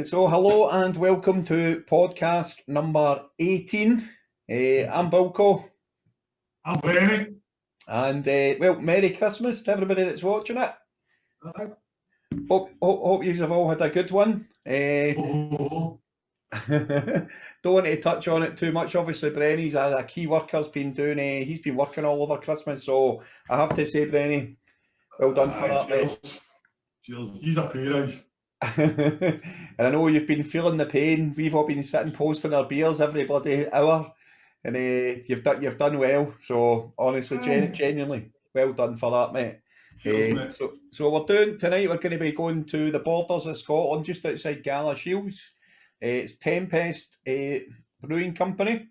So, hello and welcome to podcast number 18. I'm Bilko. I'm Brenny. And, well, Merry Christmas to everybody that's watching it. Hope you have all had a good one. Don't want to touch on it too much. Obviously, Brenny's a key worker's been doing, he's been working all over Christmas. So, I have to say, Brenny, well done for that, mate. Cheers. He's a pair. And I know you've been feeling the pain. We've all been sitting posting our beers every bloody hour, and you've done well. So honestly, genuinely, well done for that, mate. So we're doing tonight. We're going to be going to the borders of Scotland, just outside Galashiels. It's Tempest Brewing Company.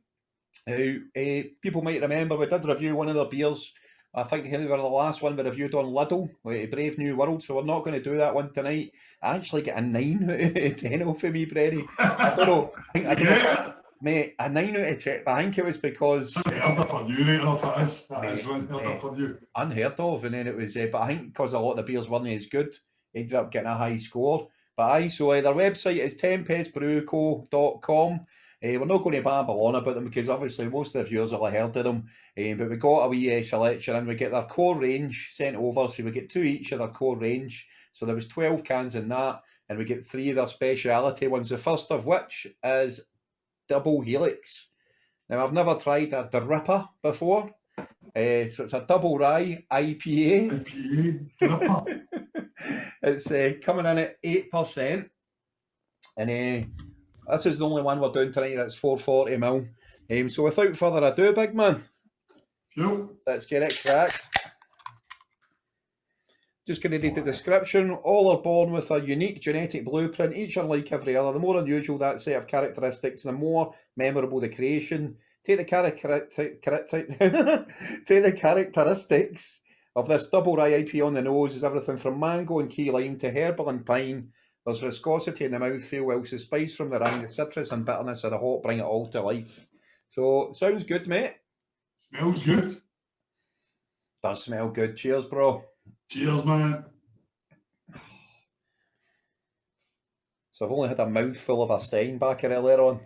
People might remember we did review one of their beers. I think they were the last one we reviewed on Lidl, Brave New World, so we're not going to do that one tonight. I actually get a 9 out of 10 for me, Brenny. I don't know. I don't know, mate, a 9 out of 10, but I think it was because... Unheard of for you. Unheard of, and then it was... but I think because a lot of the beers weren't as good, ended up getting a high score. But so their website is tempestbrewco.com. We're not going to babble on about them because obviously most of the viewers will have heard of them, but we got a wee selection and we get their core range sent over, so we get 2 each of their core range. So there was 12 cans in that, and we get 3 of their speciality ones, the first of which is Double Helix. Now I've never tried a Ripper before, so it's a double rye IPA. It's coming in at 8%, and this is the only one we're doing tonight. That's 440ml. So without further ado, big man, let's get it cracked. Just going to read the description. All are born with a unique genetic blueprint, each unlike every other. The more unusual that set of characteristics, the more memorable the creation. Take the characteristics of this double rye IPA on the nose is everything from mango and key lime to herbal and pine. There's viscosity in the mouthfeel, whilst the spice from the rye, the citrus and bitterness of the hop bring it all to life. So, sounds good, mate. Smells good. Does smell good. Cheers, bro. Cheers, man. So I've only had a mouthful of a Steinbacher earlier on.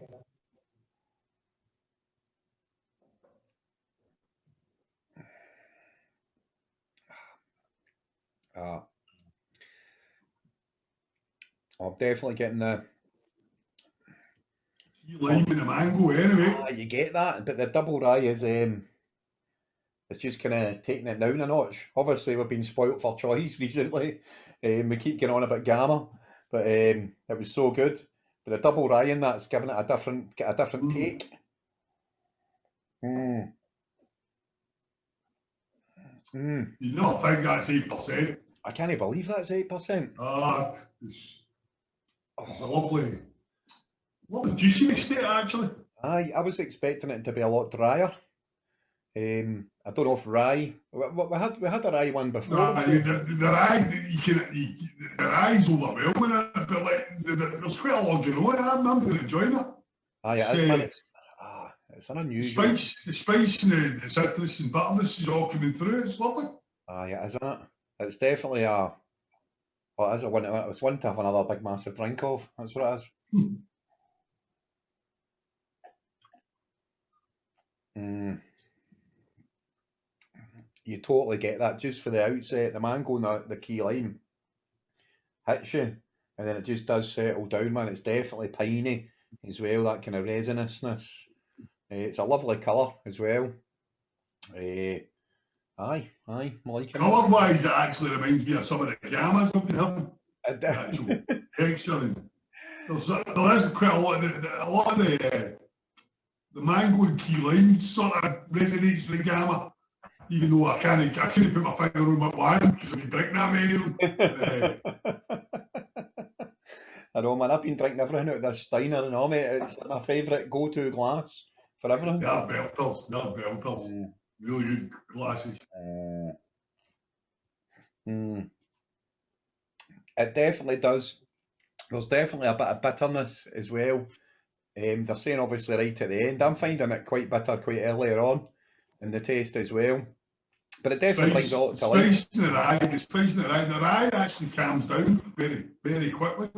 I'm definitely getting the lime and the mango anyway. You get that, but the double rye is it's just kind of taking it down a notch. Obviously, we've been spoilt for choice recently. We keep getting on about Gamma, but it was so good. But the double rye in that's giving it a different take. You never think that's 8%. I can't believe that's 8%. It's a lovely juicy state, actually. I was expecting it to be a lot drier. I don't know if rye. We had a rye one before. The rye's overwhelming, but there's quite a lot going on. I remember enjoying it. It is, man. It's an unusual. The spice and the citrus and bitterness is all coming through. It's lovely. Yeah, isn't it? It's definitely it's one to have another big massive drink of. That's what it is. You totally get that just for the outset. The mango and the key lime hits you, and then it just does settle down, man. It's definitely piney as well, that kind of resinousness. It's a lovely colour as well. Aye, I like it. Colour-wise, it actually reminds me of some of the Gammas we've been having. Actual texture. There is quite a lot of the mango and key lime sort of resonates with the Gamma. Even though I couldn't put my finger on my wine because I've been drinking that many of them. I know, man. I've been drinking everything out of this Steiner and all, mate. It's my favourite go-to glass for everything. They're belters. Really good glasses. It definitely does. There's definitely a bit of bitterness as well. They're saying obviously right at the end. I'm finding it quite bitter quite earlier on in the taste as well. But it definitely brings all to life. The spice in the rye actually calms down very, very quickly.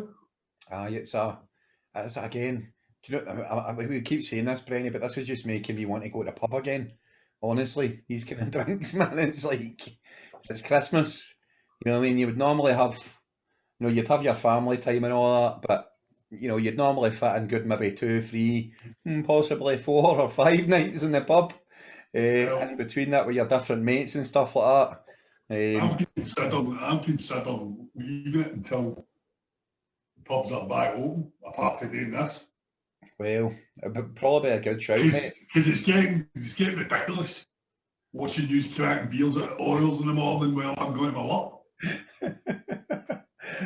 It's again. Do you know? We keep saying this, Brenny, but this is just making me want to go to the pub again. Honestly, these kind of drinks, man. It's like it's Christmas. You know what I mean? You would normally have, you'd have your family time and all that, but you'd normally fit in good maybe 2, 3, possibly 4 or 5 nights in the pub. In between that with your different mates and stuff like that. I'm considering leaving it until the pubs are back open, apart from doing this. Well, it would probably be a good shout, mate. Because it's getting ridiculous watching you cracking beers at Orioles in the morning while I'm going to my work.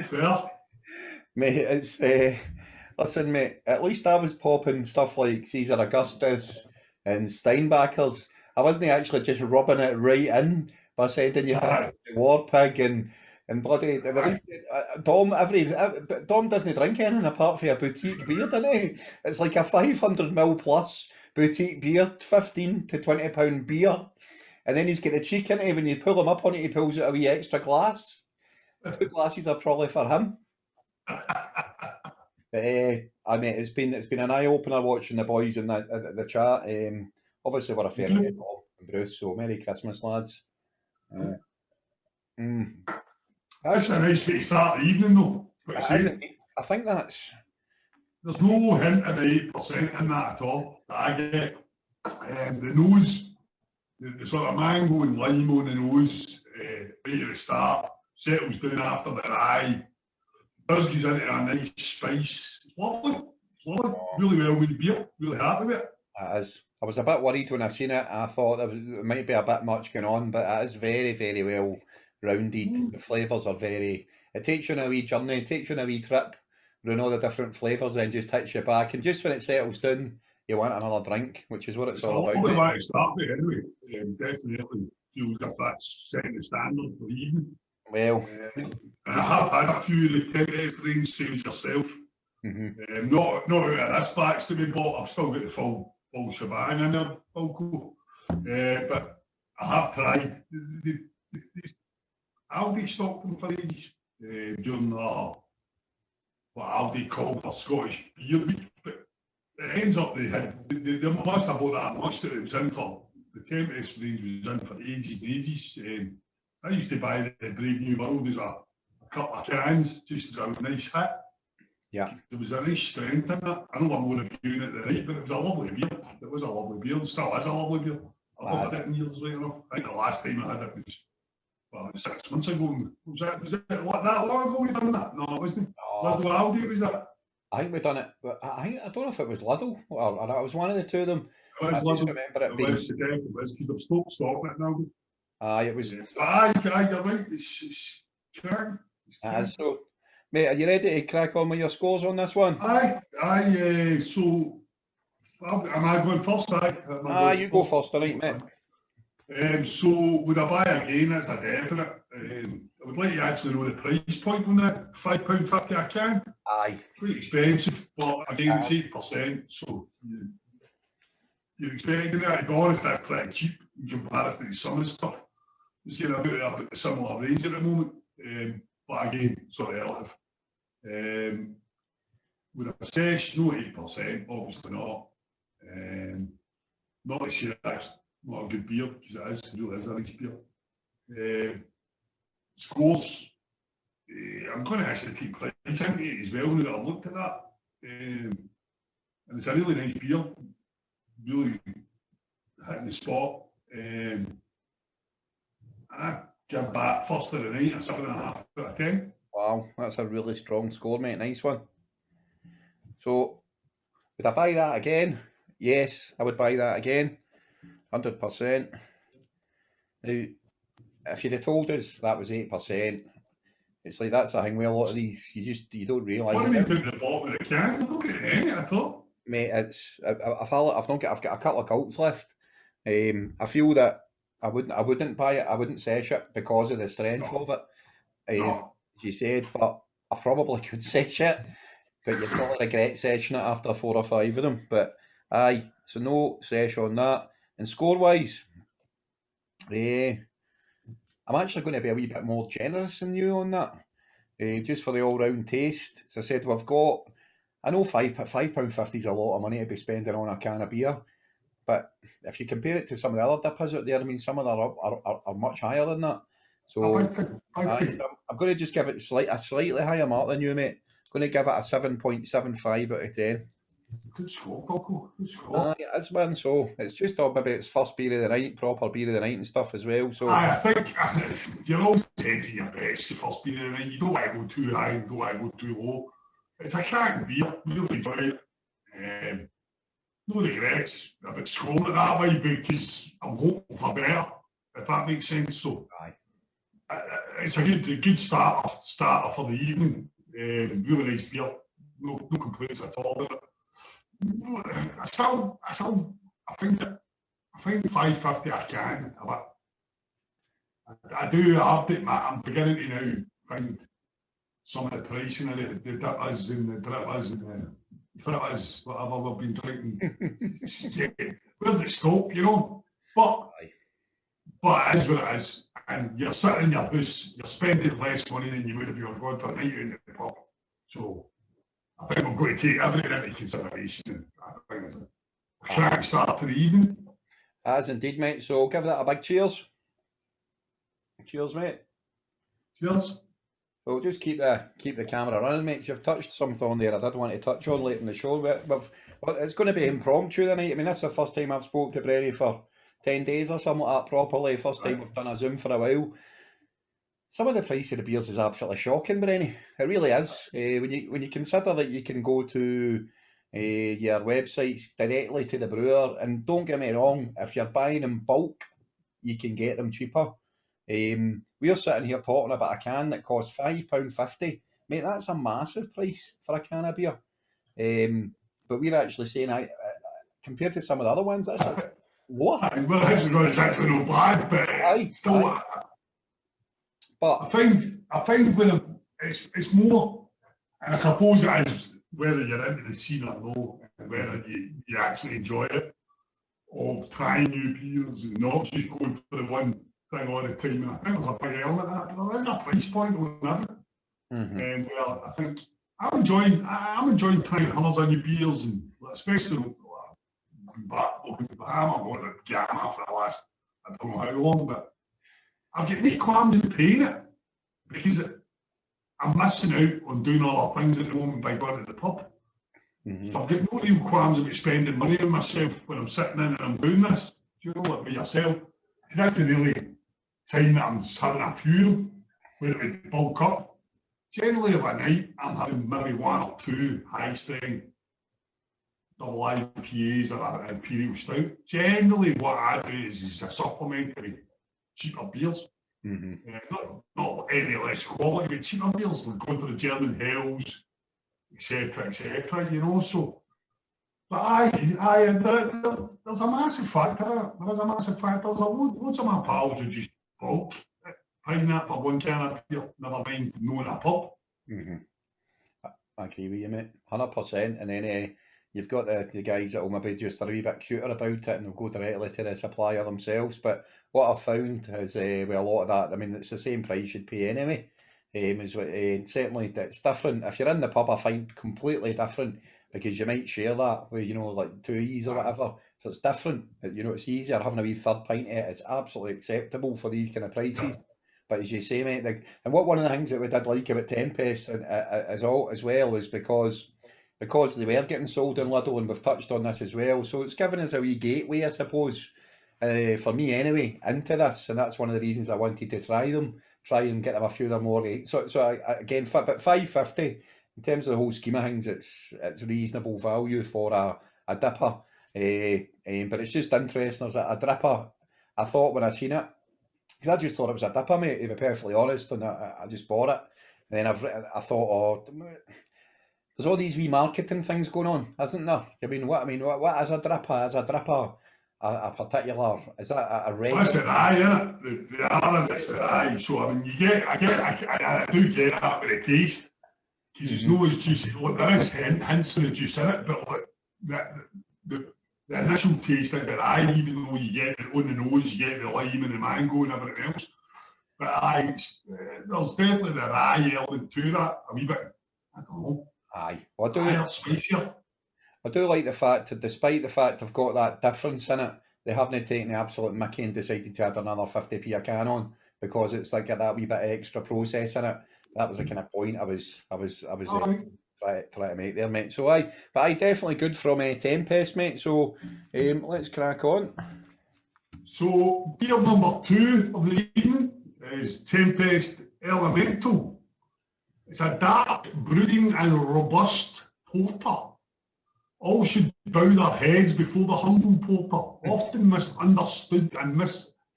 Fair. Mate, it's listen, mate, at least I was popping stuff like Caesar Augustus and Steinbachers. I wasn't actually just rubbing it right in by sending you War Pig and bloody Dom. Dom doesn't drink anything apart from a boutique beer, doesn't he? It's like a 500ml plus boutique beer, £15 to £20 beer, and then he's got the cheek into it. When you pull him up on it, he pulls out a wee extra glass. 2 glasses are probably for him. But I mean, it's been an eye opener watching the boys in the chat. Obviously, we're a fair bit of Paul and Bruce, so Merry Christmas, lads. That's a nice way to start the evening, though. I think there's no hint of 8% in that at all. I get the nose, the sort of mango and lime on the nose, right at the start, settles down after the eye. Does gives into a nice spice. It's lovely. It's lovely. Really well with the beer. Really happy with it. It is. I was a bit worried when I seen it. I thought there might be a bit much going on, but it is very, very well rounded. The flavours are very. It takes you on a wee journey. It takes you on a wee trip around all the different flavours, and just hits you back. And just when it settles down, you want another drink, which is what it's all about. It's a to start with anyway. Definitely feels like that's setting the standard for the evening. Well, I have had a few of the Tempest range, same as yourself. Not out of this batch to be bought. I've still got the full shebang in there, Bilko. But I have tried. Aldi stocked them for ages during what Aldi called for Scottish Beer Week. But it ends up they must have bought that much that it was in for. The Tempest range was in for ages and ages. I used to buy the Brave New World as a couple of cans just as a nice hit. Yeah. There was a nice strength in it. I know I'm more reviewing it tonight, but it was a lovely beer. It was a lovely beer. It still is a lovely beer. I've had it in years later enough. I think the last time I had it was 6 months ago. Was it that long ago we done that? No, it wasn't. Lidl Aldi was that? I think we done it, but I don't know if it was Lidl or it was one of the two of them. I just remember it being. It was because I've stopped stocking it now. It was. You're right. It's correct. So, mate, are you ready to crack on with your scores on this one? So, am I going first? You go first tonight, mate. So, would I buy again? That's a definite. I would like to actually know the price point on that. £5.50 a can. Aye. Pretty expensive, but again, it's 8%. So, you're expecting that. To be honest, that's pretty cheap in comparison to some of the stuff. It's getting about a similar range at the moment, but again, sort of relative. With a sesh, no 8%, obviously not. Not sure that's not a good beer, because it really is a nice beer. Scores, I'm going to actually take price into it as well now that I've looked at that. And it's a really nice beer, really hitting the spot. I give that first of the night a 7.5 out of 10. Wow, that's a really strong score, mate. Nice one. So, would I buy that again? Yes, I would buy that again. 100%. Now, if you'd have told us that was 8%, it's like that's a thing with a lot of these. You don't realise. What do you put the bottom of the can? I'm not getting any at all. Mate, I've got a couple of gulps left. I feel that I wouldn't buy it. I wouldn't sesh it because of the strength of it. As you said, but I probably could sesh it. But you'd probably regret seshing it after 4 or 5 of them. But aye, so no sesh on that. And score wise, I'm actually going to be a wee bit more generous than you on that. just for the all-round taste. As I said, we've got, I know £5.50 is a lot of money to be spending on a can of beer, but if you compare it to some of the other dippers out there, I mean, some of them are much higher than that. So I'm going to just give it a slightly higher mark than you, mate. I'm going to give it a 7.75 out of 10. Good score, Bilko. Good score. It is, man. So it's just maybe it's first beer of the night, proper beer of the night and stuff as well. So I think you're always taking your best the first beer of the night. You don't want to go too high, you don't want to go too low. It's a cracking beer. Really enjoy it. No regrets about scoring it that way because I'm hoping for better, if that makes sense. So it's a good starter for the evening. Really nice beer. No complaints at all with it. I think $5.50 I can. I do have to. I'm beginning to now find some of the pricing of the dippers and the drippers and the fritters, whatever we've been drinking. Where's it stop, you know? But it is what it is. And you're sitting in your booth, you're spending less money than you would if you were going for a night out in the pub. So I think we've got to take everything into consideration. I think it's a crack start to the evening. As indeed, mate. So give that a big cheers. Cheers, mate. Cheers. Well, just keep the camera running, mate. You've touched something on there I did want to touch on late in the show. But it's going to be impromptu tonight. I mean, this is the first time I've spoke to Brenny for 10 days or something like that properly. First time we've done a Zoom for a while. Some of the price of the beers is absolutely shocking, Brenny. It really is. When you consider that you can go to your websites directly to the brewer, and don't get me wrong, if you're buying in bulk, you can get them cheaper. We're sitting here talking about a can that costs £5.50. Mate, that's a massive price for a can of beer. But we're actually saying, compared to some of the other ones, that's a lower. Well, it's actually not bad, but still. But I find when it's more, and I suppose it is whether you're into the scene or no, and whether you actually enjoy it, of trying new beers and not just going for the one thing all the time. And I think there's a big element of that. There is a price point on everything. And well, I think I'm enjoying trying hundreds of new beers, and especially I'm going to Gamma for the last I don't know how long, but I've got no qualms in paying it because I'm missing out on doing all the things at the moment by going to the pub. So I've got no real qualms about spending money on myself when I'm sitting in and I'm doing this. Do you know what, with yourself? Because that's the really time that I'm having a fuel where it would bulk up. Generally, of a night, I'm having maybe one or two high strength double IPAs or an Imperial Stout. Generally, what I do is a supplementary cheaper beers. Not any less quality, but cheaper beers, like going for the German Hells, etc., you know. So, but there's a massive factor. There's a massive factor. There's loads of my pals who just bulk buying that for one can of beer, never mind knowing a pub. I agree with you, mate, 100%. And then you've got the guys that will maybe just a wee bit cuter about it and they'll go directly to the supplier themselves. But what I've found is with a lot of that, I mean, it's the same price you'd pay anyway. Certainly it's different. If you're in the pub, I find completely different because you might share that with, like 2 E's or whatever. So it's different. It's easier having a wee third pint of it. It's absolutely acceptable for these kind of prices. But as you say, mate, and one of the things that we did like about Tempest as well is because they were getting sold in Lidl, and we've touched on this as well. So it's given us a wee gateway, I suppose, for me anyway, into this, and that's one of the reasons I wanted to try and get them a few of them more. So again, but $5.50 in terms of the whole scheme of things, it's reasonable value for a dipper. But it's just interesting. There's a dripper. I thought when I seen it, because I just thought it was a dipper, mate, to be perfectly honest, and I just bought it. And then I thought, there's all these wee marketing things going on, isn't there? I mean, what is a dripper? Is a dripper a particular? Is that a red? That's an eye, isn't it? The R an eye. So I mean, I do get that with the taste because it's not as juicy. Look, there is hints of the juice in it, but look, the initial taste is an eye. Even though you get it on the nose, you get the lime and the mango and everything else. But there's definitely the rye element to that. A wee bit, I don't know. Aye. Spicier. I do like the fact that despite the fact they've got that difference in it, they haven't taken the absolute mickey and decided to add another 50p a can on because it's like got that wee bit of extra process in it. That was the kind of point I was trying to make there, mate. So but definitely good from Tempest, mate. So let's crack on. So beer number 2 of the evening is Tempest Elemental. It's a dark, brooding and robust porter. All should bow their heads before the humble porter, often misunderstood and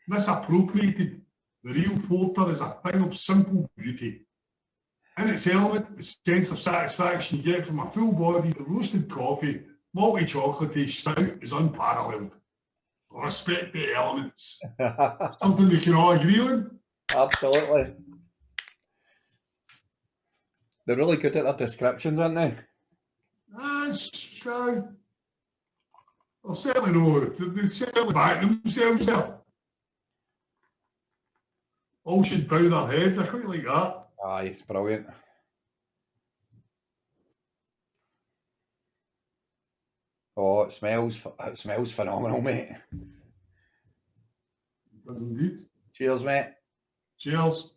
misappropriated. The real porter is a thing of simple beauty. In its element, the sense of satisfaction you get from a full-bodied roasted coffee, malty chocolatey stout is unparalleled. Respect the elements. Something we can all agree on? Absolutely. They're really good at their descriptions, aren't they? I'll certainly know. They certainly back themselves there. All should bow their heads. I quite like that. Aye, it's brilliant. Oh, it smells phenomenal, mate. It does indeed. Cheers, mate. Cheers.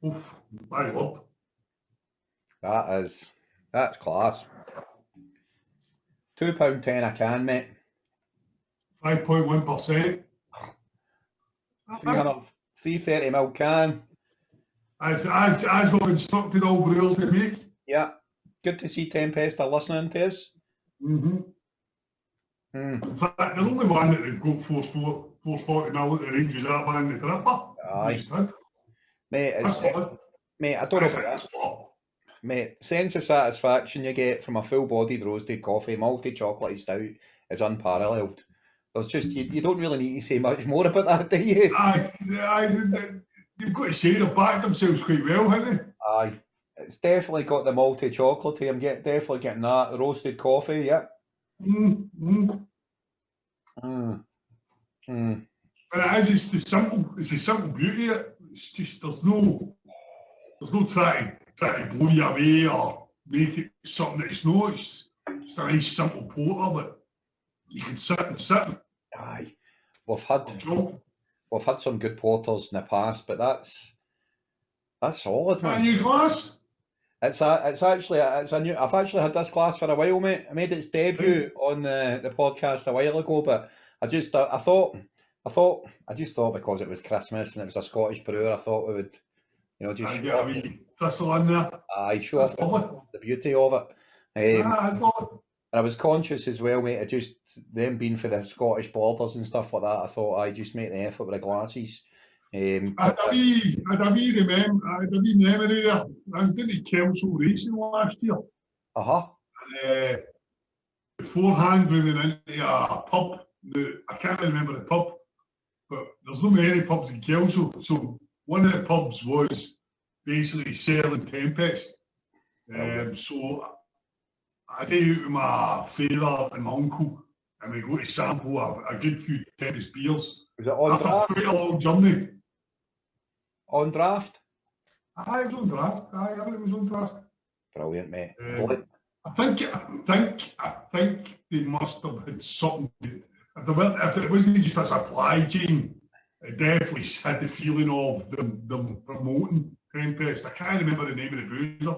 Oof, my word. That's class. £2.10 a can, mate. 5.1%. 330ml can. As we've instructed all brewers to make. Yeah. Good to see Tempest are listening to us. In fact, the only one that would go 440ml at the range was that one, the Tripper. Aye. Mate, I don't know about that. Mate, sense of satisfaction you get from a full-bodied roasted coffee, malty chocolatey stout is unparalleled. There's just you don't really need to say much more about that, do you? Aye, you've got to say they've backed themselves quite well, haven't they? Aye, it's definitely got the malty chocolatey. I'm definitely getting that roasted coffee. Yeah. But it's the simple beauty of it. It's just there's no trying to blow you away or make it something that it's not. It's just a nice simple porter that you can sit and sip. Aye, we've had some good porters in the past, but that's solid, man. A new glass? It's a new. I've actually had this glass for a while, mate. I made its debut on the podcast a while ago, but I just thought because it was Christmas and it was a Scottish brewer, I thought we would, just show off thistle in there. Aye, show off the beauty of it. That's lovely. And I was conscious as well, mate, of just them being for the Scottish borders and stuff like that. I thought I'd just make the effort with the glasses. I had a wee memory there. I did the Kelso racing last year. And beforehand, we went into a pub. I can't remember the pub, but there's not many pubs in Kelso. So one of the pubs was basically selling Tempest. So I day out with my father and my uncle, and we go to sample a good few Tempest beers. Was it on draft? Quite a long journey. On draft? Aye, it was on draft. Aye, everything was on draft. Brilliant, mate. I think they must have had something. If it wasn't just a supply chain, it definitely had the feeling of them promoting Tempest. I can't remember the name of the bruiser.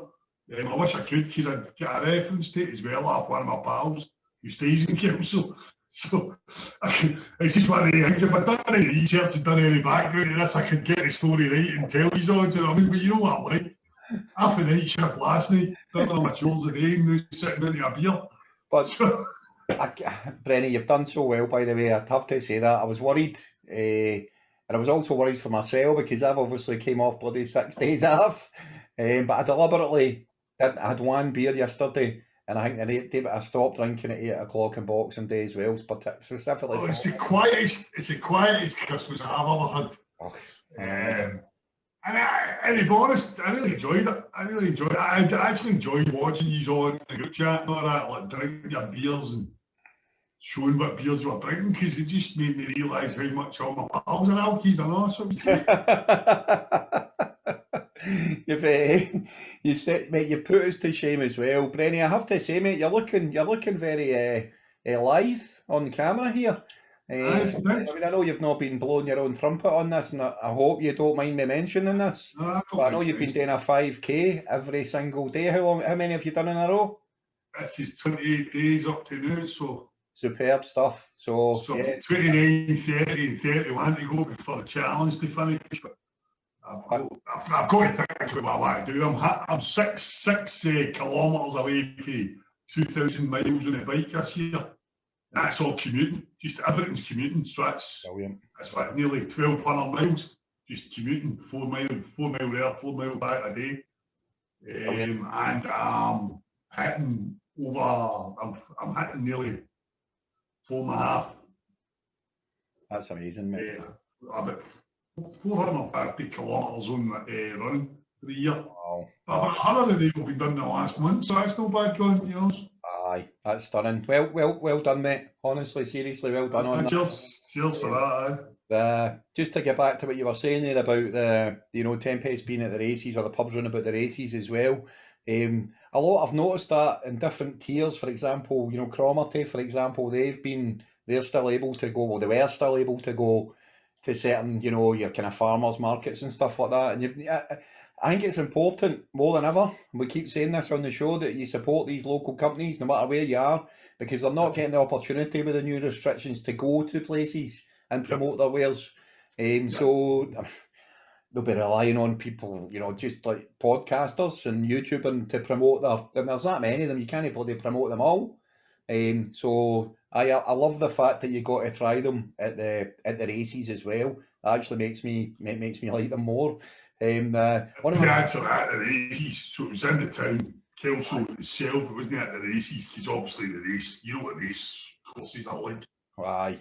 I wish I could, because I'd get a reference to it as well off one of my pals who stays in Kelso. So it's just one of the things. If I'd done any research and done any background to this, I could get the story right and tell you on. Do you know what I mean? But you know what I'm like? After the night shift last night, done all my chores a day and now sitting into a beer. But Brenny, you've done so well, by the way. I'd have to say that. I was worried, and I was also worried for myself because I've obviously came off bloody 6 days off. But I deliberately didn't. I had one beer yesterday, and I think the day I stopped drinking at 8 o'clock in Boxing Day as well, specifically. It's the quietest Christmas I've ever had. And to be honest, I really enjoyed it. I actually enjoyed watching you on the group chat and all that, like drinking your beers and showing what beers you were drinking, because it just made me realise how much all my pals are alkies and all. So you've said, mate, you've put us to shame as well, Brenny. I have to say, mate, you're looking very lithe on camera here. I mean, I know you've not been blowing your own trumpet on this, and I hope you don't mind me mentioning this. No, but I know you've been doing a 5K every single day. How many have you done in a row? This is 28 days up to now, so superb stuff. So yeah. 29, 30 and 31 to go before the challenge to finish. But I've got to think about what I want to do. I'm six kilometres away from 2,000 miles on a bike this year. That's all commuting. Just everything's commuting. So that's like nearly 1,200 miles. Just commuting, 4 mile there, 4 mile back a day. And I'm hitting I'm hitting nearly 4.5. That's amazing, mate. About 450 kilometres on running for the year. Wow. About 100 of them will be done in the last month, so that's no bad going, you know. Aye, that's stunning. Well done, mate. Honestly, seriously, well done on that. Cheers for that. Just to get back to what you were saying there about the Tempest being at the races, or the pubs running about the races as well. A lot I've noticed that in different tiers. For example, Cromarty, for example, they're still able to go. Well, they were still able to go to certain, your kind of farmers markets and stuff like that. And I think it's important more than ever. We keep saying this on the show, that you support these local companies no matter where you are, because they're not getting the opportunity with the new restrictions to go to places and promote their wares. So they'll be relying on people, just like podcasters and YouTubing to promote and there's that many of them, you can't bloody promote them all. So I love the fact that you got to try them at the races as well. That actually makes me like them more. One of my answer at the races, so it was in the town, Kelso itself, it wasn't at the races, because obviously the race, you know what race courses are like. Aye.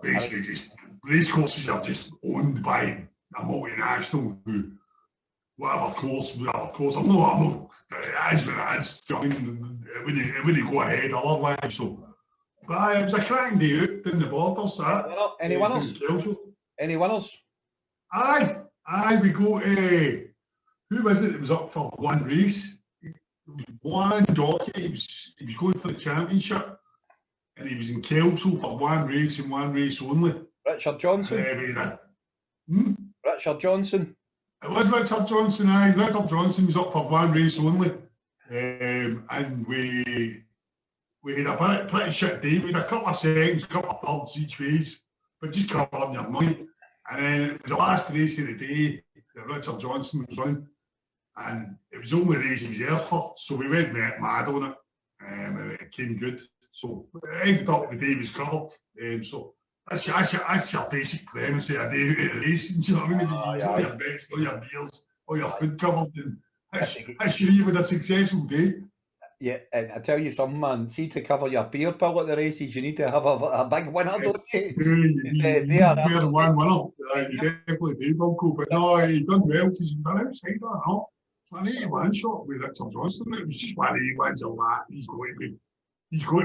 Basically, just race courses are just owned by a multinational who, whatever course, I'm not, it is what it is. I mean, it wouldn't go ahead otherwise. So, but it was a cracking day out in the borders. Any winners? Any winners? Aye, we go to, who was it that was up for one race? One jockey, he was going for the championship, and he was in Kelso for one race and one race only. Richard Johnson? Richard Johnson? It was Richard Johnson, aye. Richard Johnson was up for one race only. And we had a pretty shit day. We had a couple of seconds, a couple of thirds each phase, but just covering your money. And then it was the last race of the day that Richard Johnson was running, and it was the only race he was there for, so we went mad on it, and it came good. So it ended up the day was covered. So that's your basic premise of a day out of racing, do you know what I mean? All your bets, all your beers, all your food covered, and that's you with a successful day. Yeah, and I tell you something, man, see, to cover your beer bill at the races, you need to have a big winner, don't you? You need one winner. You definitely do, Bilko. But no, he done well, because he's done outside that, no? An 81 shot with Richard Johnson. It was just one of the ones of that. He's going to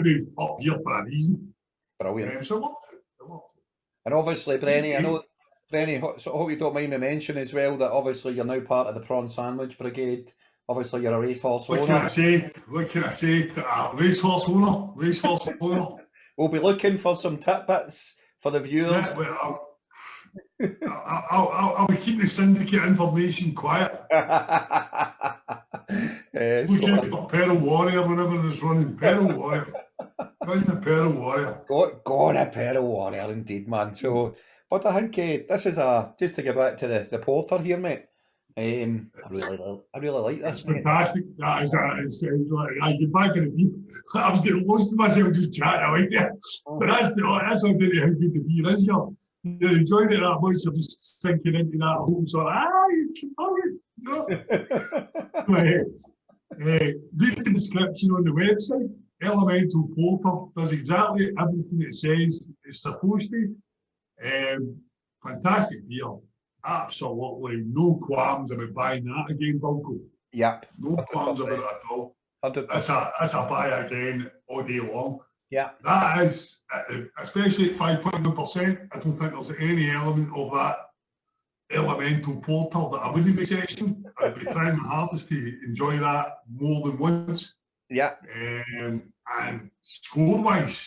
be up here for a reason. Brilliant. So it worked. And obviously, Brenny, I know, Brenny, so I hope you don't mind me mentioning as well that obviously you're now part of the Prawn Sandwich Brigade. Obviously, you're a racehorse owner. What can I say? Racehorse owner. We'll be looking for some tidbits for the viewers. Yeah, well, I'll be keeping the syndicate information quiet. Look out for Peril Warrior whenever there's running. Peril Warrior. Running a Peril Warrior. Go on a Peril Warrior, indeed, man. So, but I think this is just to get back to the porter here, mate. I really like this. It's fantastic. I get back in the beer. I was getting lost to myself just chatting. I like that. But that's how good the beer is here. You're enjoying it that much. You're just sinking into that whole sort of, you can tell it. Read the description on the website. Elemental Porter does exactly everything it says it's supposed to. Fantastic beer. absolutely no qualms about buying that again, Bilko. Yep. No qualms about it at all. 100%. That's a buy again all day long. Yeah. That is, especially at 5.1%, I don't think there's any element of that elemental porter that I wouldn't be sessioning. I'd be trying my hardest to enjoy that more than once. Yeah. And score-wise,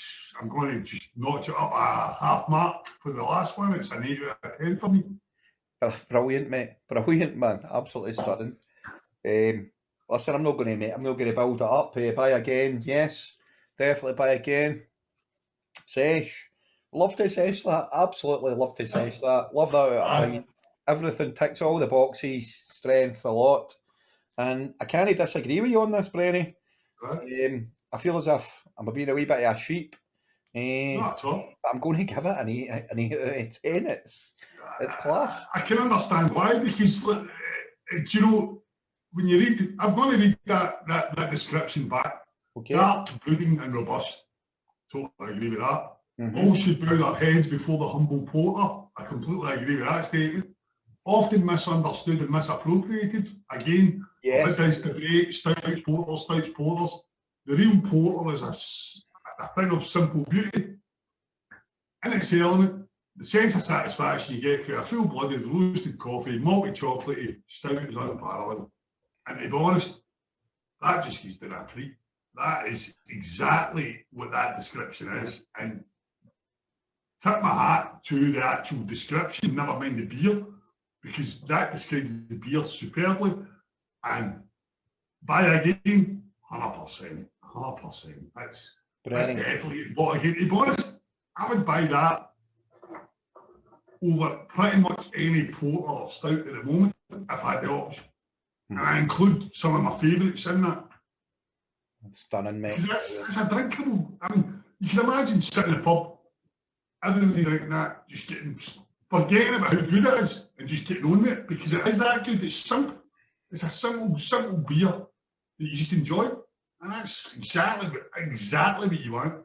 I'm going to just notch it up a half mark for the last one. It's an 8 out of 10 for me. Brilliant, mate. Brilliant, man. Absolutely stunning. Listen, I'm not going to build it up. Buy again, yes. Definitely buy again. Sesh. Love to sesh that. Absolutely love to sesh that. Love that out of pint. Everything ticks all the boxes. Strength a lot. And I can't disagree with you on this, Brenny. Right. I feel as if I'm being a wee bit of a sheep. Not at all. I'm going to give it an 8 out of 10. It's class. I can understand why, because do you know, when you read, I'm going to read that description back. Okay. Dark, brooding and robust. Totally agree with that. Mm-hmm. All should bow their heads before the humble porter. I completely agree with that statement. Often misunderstood and misappropriated. Again, yes. It is debate, stouts, porters. The real porter is a thing of simple beauty. In its element, the sense of satisfaction you get through a full-blooded roasted coffee, malty chocolatey stout is unparalleled. And to be honest, that just gives it a treat. That is exactly what that description is. And tip my hat to the actual description, never mind the beer, because that describes the beer superbly. And buy again, 100%. 100%. That's definitely bought again. To be honest, I would buy that over pretty much any porter or stout at the moment if I had the option. And I include some of my favourites in that. That's stunning, mate. Because it's a drinkable. I mean, you can imagine sitting in a pub, everybody drinking that, just forgetting about how good it is and just getting on with it, because it is that good. It's simple. It's a simple beer that you just enjoy. And that's exactly what you want.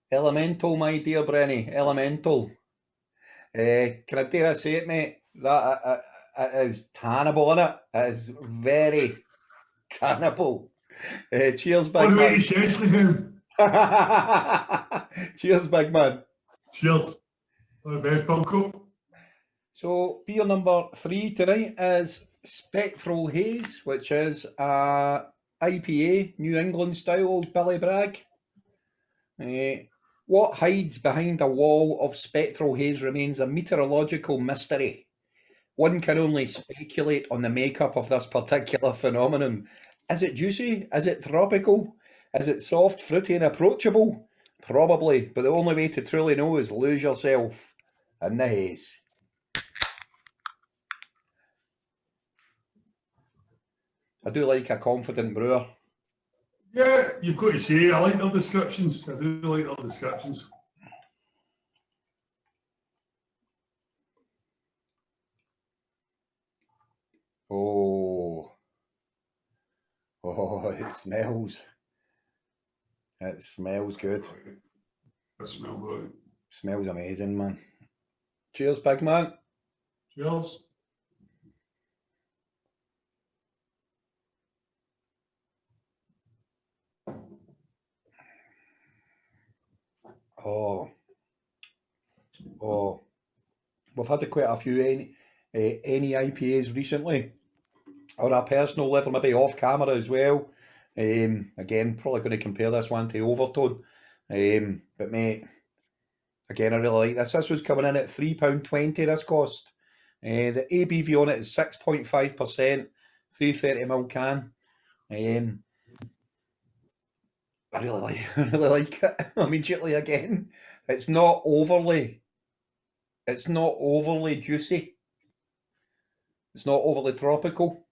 Elemental, my dear Brenny. Elemental. Can I dare I say it, mate? That it is Tannable, innit? It is very Tannable. Cheers, big man. Cheers, big man. Cheers. All the best, Bilko. So, beer number 3 tonight is Spectral Haze, which is a IPA, New England style, old Billy Bragg. What hides behind a wall of spectral haze remains a meteorological mystery. One can only speculate on the makeup of this particular phenomenon. Is it juicy? Is it tropical? Is it soft, fruity and approachable? Probably, but the only way to truly know is lose yourself in the haze. I do like a confident brewer. Yeah, you've got to say, I like their descriptions. I do like their descriptions. Oh, it smells. It smells good. It smells good. Smells amazing, man. Cheers, big man. Cheers. We've had quite a few any IPAs recently, on a personal level, maybe off camera as well. Again, probably going to compare this one to Overtone. But mate, again, I really like this. This was coming in at £3.20, this cost. The ABV on it is 6.5%, 330ml can. I really like it. Immediately again, it's not overly juicy. It's not overly tropical.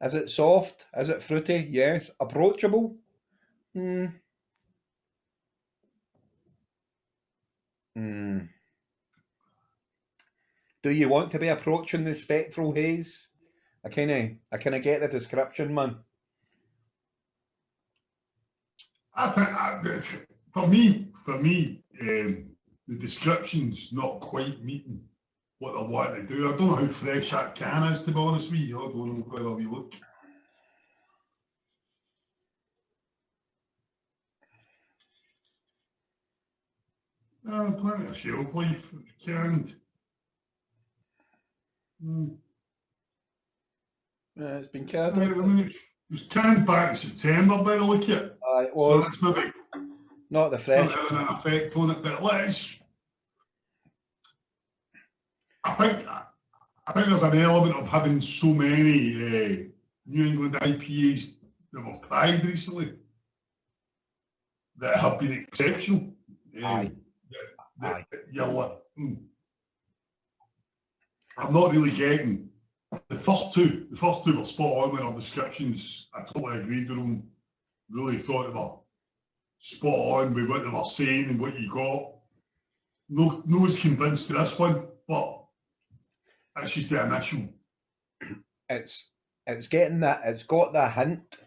Is it soft? Is it fruity? Yes. Approachable? Do you want to be approaching the Spectral Haze? I kind of get the description, man. I think for me, the description's not quite meeting what they're wanting to do. I don't know how fresh that can is, to be honest with you. I don't know whether we look. Plenty of shelf life, canned. It's been canned. It was canned back in September by the look of it. It was. So it's maybe not the fresh. Not having an effect on it, but let's. I think there's an element of having so many New England IPAs that we've tried recently that have been exceptional. Aye. I'm not really getting the first two. The first two were spot on in our descriptions. I totally agreed with them. Really thought they were spot on with what they were saying and what you got. No one's convinced to this one, but that's just the initial. It's getting that. It's got the hint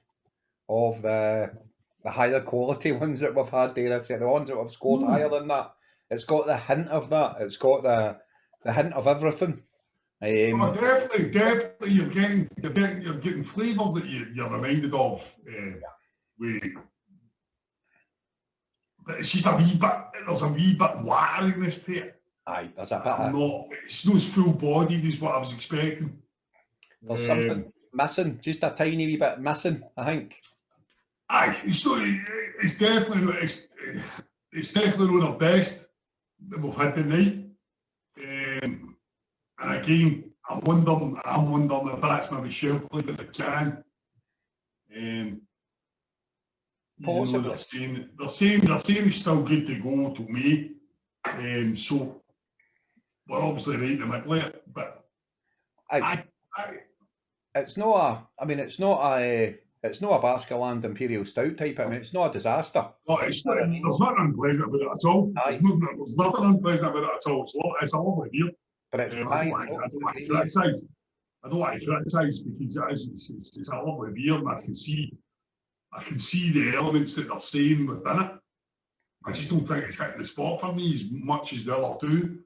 of the higher quality ones that we've had there. I say the ones that we've scored higher than that. It's got the hint of that. It's got the hint of everything. Definitely, you're getting flavours that you're reminded of. But it's just a wee bit. There's a wee bit wateriness to it. Aye, there's a bit. It's not as full bodied as what I was expecting. There's something missing, just a tiny wee bit missing, I think. Aye, it's definitely one of the best that we've had tonight. And again, I'm wondering if that's maybe shelf life at the can. Possibly. They're saying it's still good to go to May. So we're obviously right in the middle of it, but it's not a Baskerland Imperial Stout type. I mean, it's not a disaster. No, there's nothing unpleasant about it at all. There's nothing unpleasant about it at all. It's a lovely beer. But it's I don't want to criticise. I don't want to criticise because it's a lovely beer, and I can see the elements that they're saying within it. I just don't think it's hitting the spot for me as much as the other two.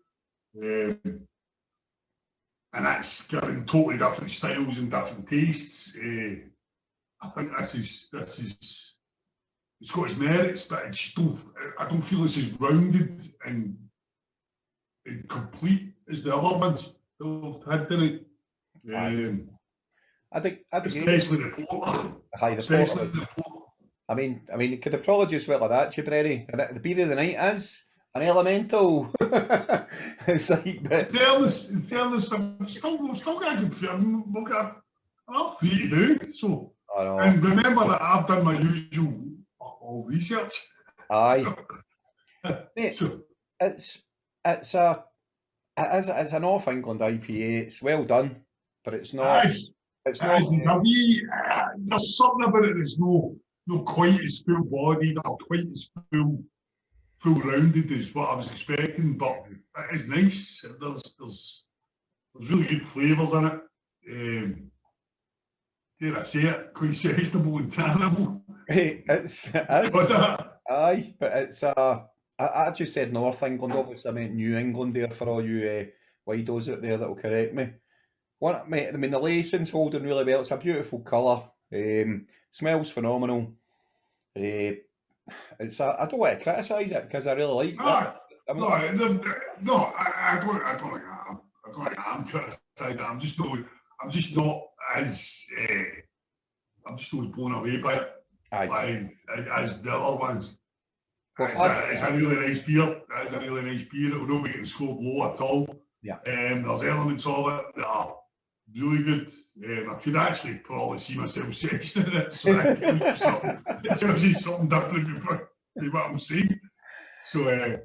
And that's giving totally different styles and different tastes. I think this is it's got its merits, but I don't feel it's as rounded and complete as the other ones that we've had tonight. I think especially the porter. Especially the porter. I mean, you could have probably just went like that, Brenny. The beer of the night is an elemental. It's like, but in fairness, I'm still going to confirm. We've got enough for you to do. So, and remember that I've done my usual research. Aye. Mate, so, it's an off England IPA. It's well done, but it's not. It's not. There's something about it that's not quite as full bodied or quite as full rounded as what I was expecting, but it is nice. There's really good flavours in it. Dare I say it? Quite sessionable and tannable. It is. Aye, but it's I just said North England. Obviously, I meant New England there for all you widos out there that'll correct me. Mate, I mean, the lacing's holding really well. It's a beautiful colour. Smells phenomenal. I don't want to criticise it because I really like it. I don't think I'm criticising it. I'm just not as blown away by it as the other ones. It's a really nice beer. It's a really nice beer. It will not be getting scored low at all. Yeah. There's elements of it that are really good. I could actually probably see myself sexting it, so that tells you something different than what I'm saying. So,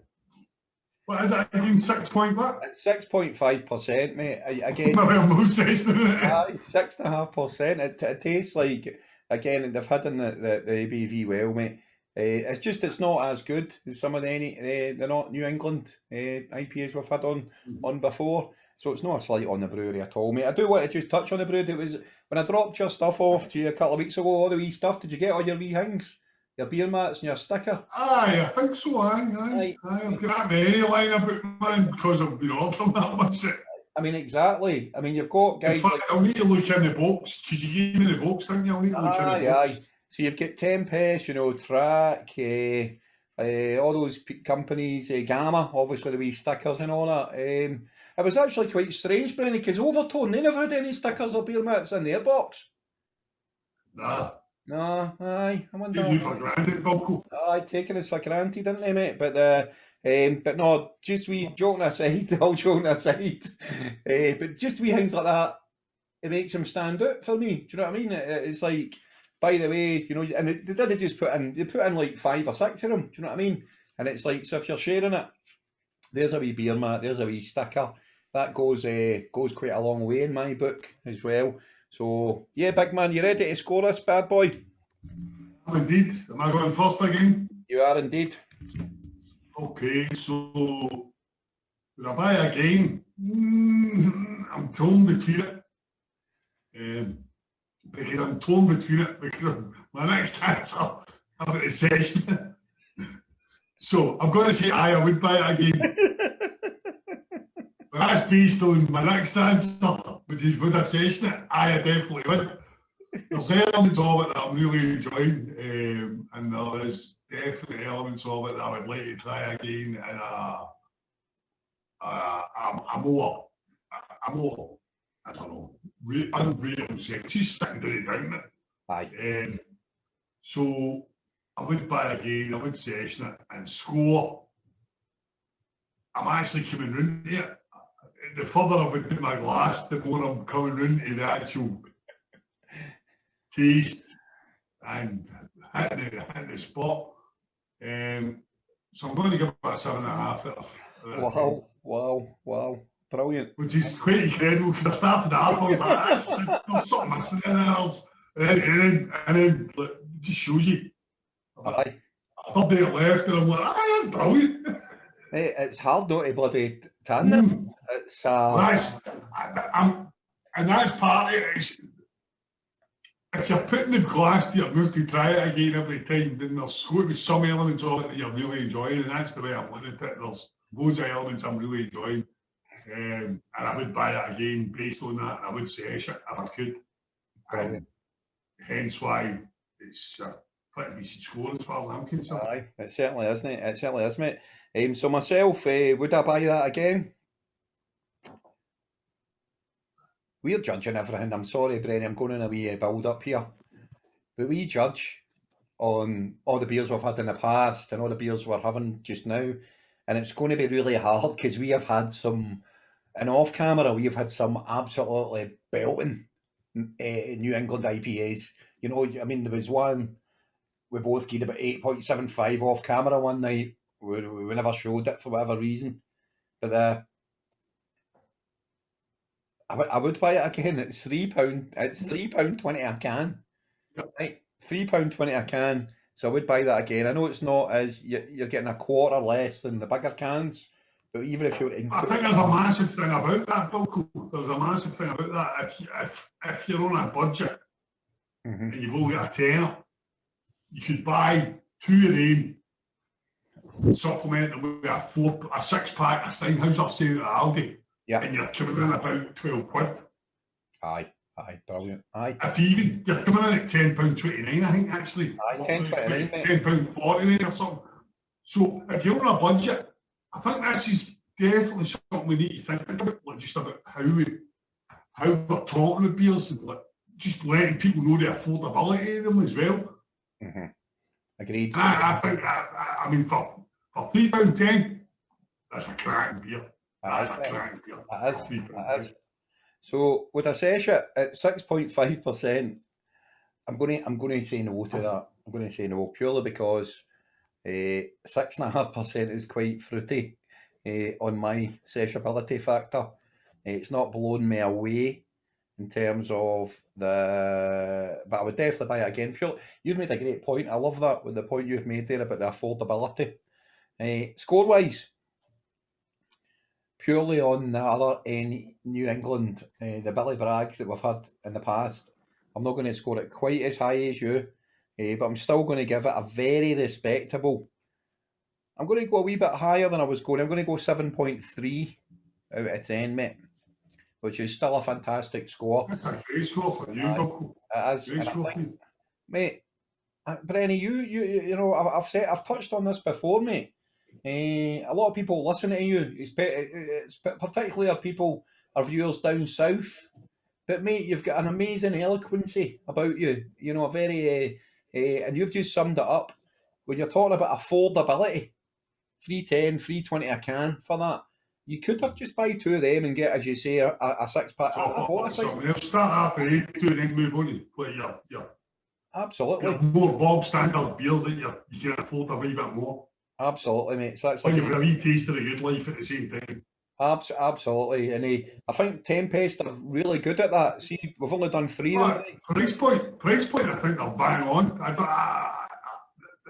what is it again? 6 point what? It's 6.5%, mate. Again, maybe I'm not sexting it. Aye, 6.5%. It tastes like, again, they've had in the ABV well, mate. It's not as good as some of the not New England IPAs we've had on before. So it's not a slight on the brewery at all, mate. I do want to just touch on the brewery. It was when I dropped your stuff off to you a couple of weeks ago, all the wee stuff. Did you get all your wee things? your beer mats and your sticker. Aye, I think so, aye. I've got that many lying about, man, because I've been ordering that much. I mean, exactly. I mean, you've got guys in fact, I'll need to look in the box, because you gave me the box, didn't you? I'll need to look in the box. Aye. So you've got Tempest, Track, all those companies, Gamma, obviously the wee stickers and all that. It was actually quite strange, Brenny, because Overtone, they never had any stickers or beer mats in their box. Nah. No, aye. I wonder. Taking you for granted, Bilko. Aye, taking us for granted, didn't they, mate? But no, just wee joking aside, all joking aside. But just wee things like that, it makes them stand out for me. Do you know what I mean? It's like, by the way, and they didn't just they put in like 5 or 6 of them. Do you know what I mean? And it's like, so if you're sharing it, there's a wee beer mat, there's a wee sticker. That goes quite a long way in my book as well. So yeah, big man, you ready to score this bad boy? I'm indeed. Am I going first again? You are indeed. Okay, so would I buy again? I'm torn between it. Because I'm torn between it because my next answer about the session. So I'm going to say aye, I would buy it again. But that's based on my next answer, which is would I session it? Aye, I definitely would. There's elements of it that I'm really enjoying, and there is definitely elements of it that I would like to try again. And I'm more, I don't know, unreal sexy sitting down it. Aye. So I would buy again, I would session it and score. I'm actually coming round here. The further I would do my glass, the more I'm coming round to the actual taste and hitting the spot. So I'm going to give it a 7.5. Wow. Brilliant. Which is quite incredible because I started off, I was like, there's something missing in there. And then like, it just shows you. Aye. I third day left and I'm like, that's brilliant. Hey, it's hard not to bloody tan them. It's and that's part of it. If you're putting the glass to your mouth to try it again every time, then there's going to be some elements of it that you're really enjoying, and that's the way I'm looking at it. There's loads of elements I'm really enjoying, and I would buy it again based on that. I would sesh it if I could. And hence why it's a pretty decent score as far as I'm concerned. Aye, it certainly is, mate. It certainly is, mate. So myself, would I buy that again? We're judging everything. I'm sorry, Brenny, I'm going in a wee build up here. But we judge on all the beers we've had in the past and all the beers we're having just now. And it's going to be really hard because we have had some, and off camera, we've had some absolutely belting New England IPAs. I mean, there was one we both gave about 8.75 off camera one night. We never showed it for whatever reason. But I would buy it again. It's £3. It's £3.20 a can. Yep. Right, £3.20 a can. So I would buy that again. I know it's not as you're getting a quarter less than the bigger cans, but even if you I think there's a massive thing about that, Bilko. There's a massive thing about that. If you're on a budget and you've only got a tenner, you could buy 2 of them, supplement them with a 6-pack of Steinhauser, say at Aldi. Yeah. And you're coming in about 12 quid. Aye, brilliant. Aye. If you're coming in at £10.29, I think actually. Aye, £10.29, mate. £10.49 or something. So if you're on a budget, I think this is definitely something we need to think about, like just about how we're talking about beers and like just letting people know the affordability of them as well. Agreed. And I think, I mean, for £3.10, that's a cracking beer. It is. So would I sesh it at 6.5%? I'm going to say no to that. I'm going to say no purely because 6.5% is quite fruity on my seshability factor. It's not blowing me away in terms of but I would definitely buy it again. Purely, you've made a great point. I love that with the point you've made there about the affordability. Score wise. Purely on the other New England, the Billy Braggs that we've had in the past, I'm not going to score it quite as high as you. but I'm still going to give it a very respectable. I'm going to go a wee bit higher than I was going. I'm going to go 7.3 out of 10, mate, which is still a fantastic score. That's a great score for you, Bilko. It is. Great score for you. Mate, Brenny, you know, I've touched on this before, mate. A lot of people listen to you. It's particularly our viewers down south. But mate, you've got an amazing eloquency about you. You know, a very, and you've just summed it up. When you're talking about affordability, 310, 320 a can for that. You could have just buy two of them and get, as you say, a 6-pack. We'll start after 82 and then move on. Yeah. Absolutely. You've more bog standard beers that you can afford a wee bit more. Absolutely, mate. So that's like you've got a wee taste of the good life at the same time. Absolutely, and I think Tempest are really good at that. See, we've only done 3 of them. Price point, I think they're bang on.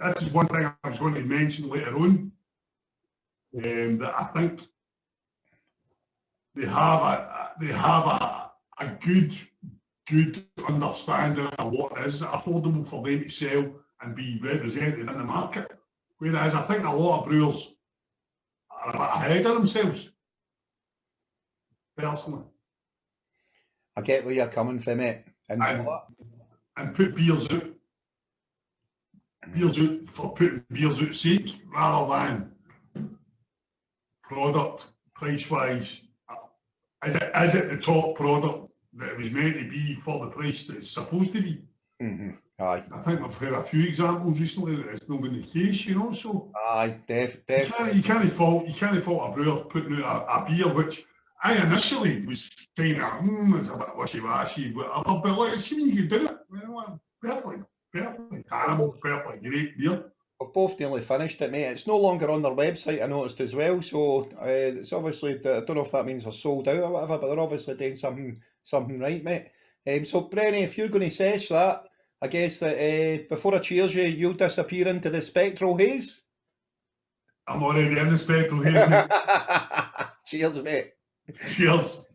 This is one thing I was going to mention later on, that I think they have a good understanding of what is affordable for them to sell and be represented in the market. Whereas I think a lot of brewers are a bit ahead of themselves. Personally, I get where you're coming from, mate. And put beers out for putting beers out sake rather than product price wise. Is it the top product that it was meant to be for the price that it's supposed to be? Mm-hmm. Aye. I think I've heard a few examples recently that it's not been the case, you know. So aye, definitely. You can't fault a brewer putting out a beer which I initially was saying, it's a bit wishy-washy, but like, assuming you did it, well, perfectly, Tannable, perfectly great beer. We've both nearly finished it, mate. It's no longer on their website, I noticed as well, so it's obviously, I don't know if that means they're sold out or whatever, but they're obviously doing something right, mate. So, Brenny, if you're going to sesh that, I guess that before I cheers you, you'll disappear into the Spectral Haze? I'm already in the Spectral Haze, mate. Cheers, mate. Cheers.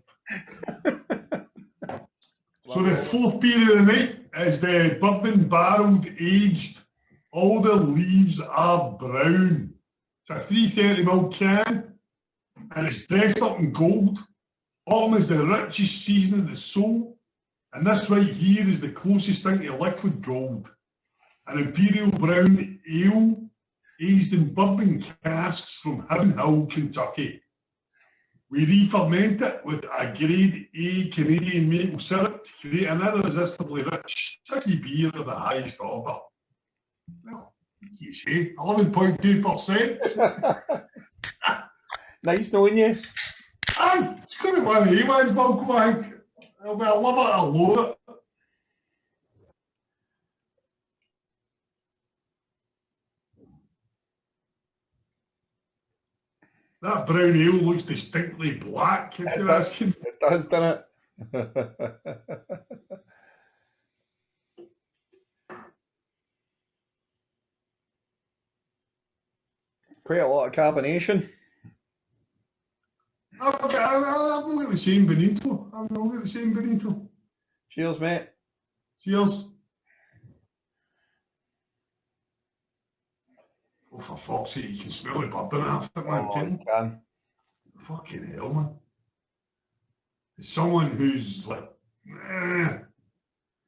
So the fourth beer of the night is the bourbon barreled aged. All the leaves are brown. It's a 330ml can and it's dressed up in gold. Autumn is the richest season of the soul, and this right here is the closest thing to liquid gold. An imperial brown ale aged in bourbon casks from Heaven Hill, Kentucky. We re-ferment it with a grade A Canadian maple syrup to create an irresistibly rich, sticky beer of the highest order. Well, you say, 11.2%. Nice knowing you. Aye, it's going to be one of the A-ones, Bilko, I think. I love it, I loathe it. That brown ale looks distinctly black, if you're asking. It does, doesn't it? Quite a lot of carbonation. I've got the same Benito. Cheers, mate. Cheers. Oh, for fuck's sake, you can smell the bourbon after it, man. You can. Fucking hell, man. As someone who's like,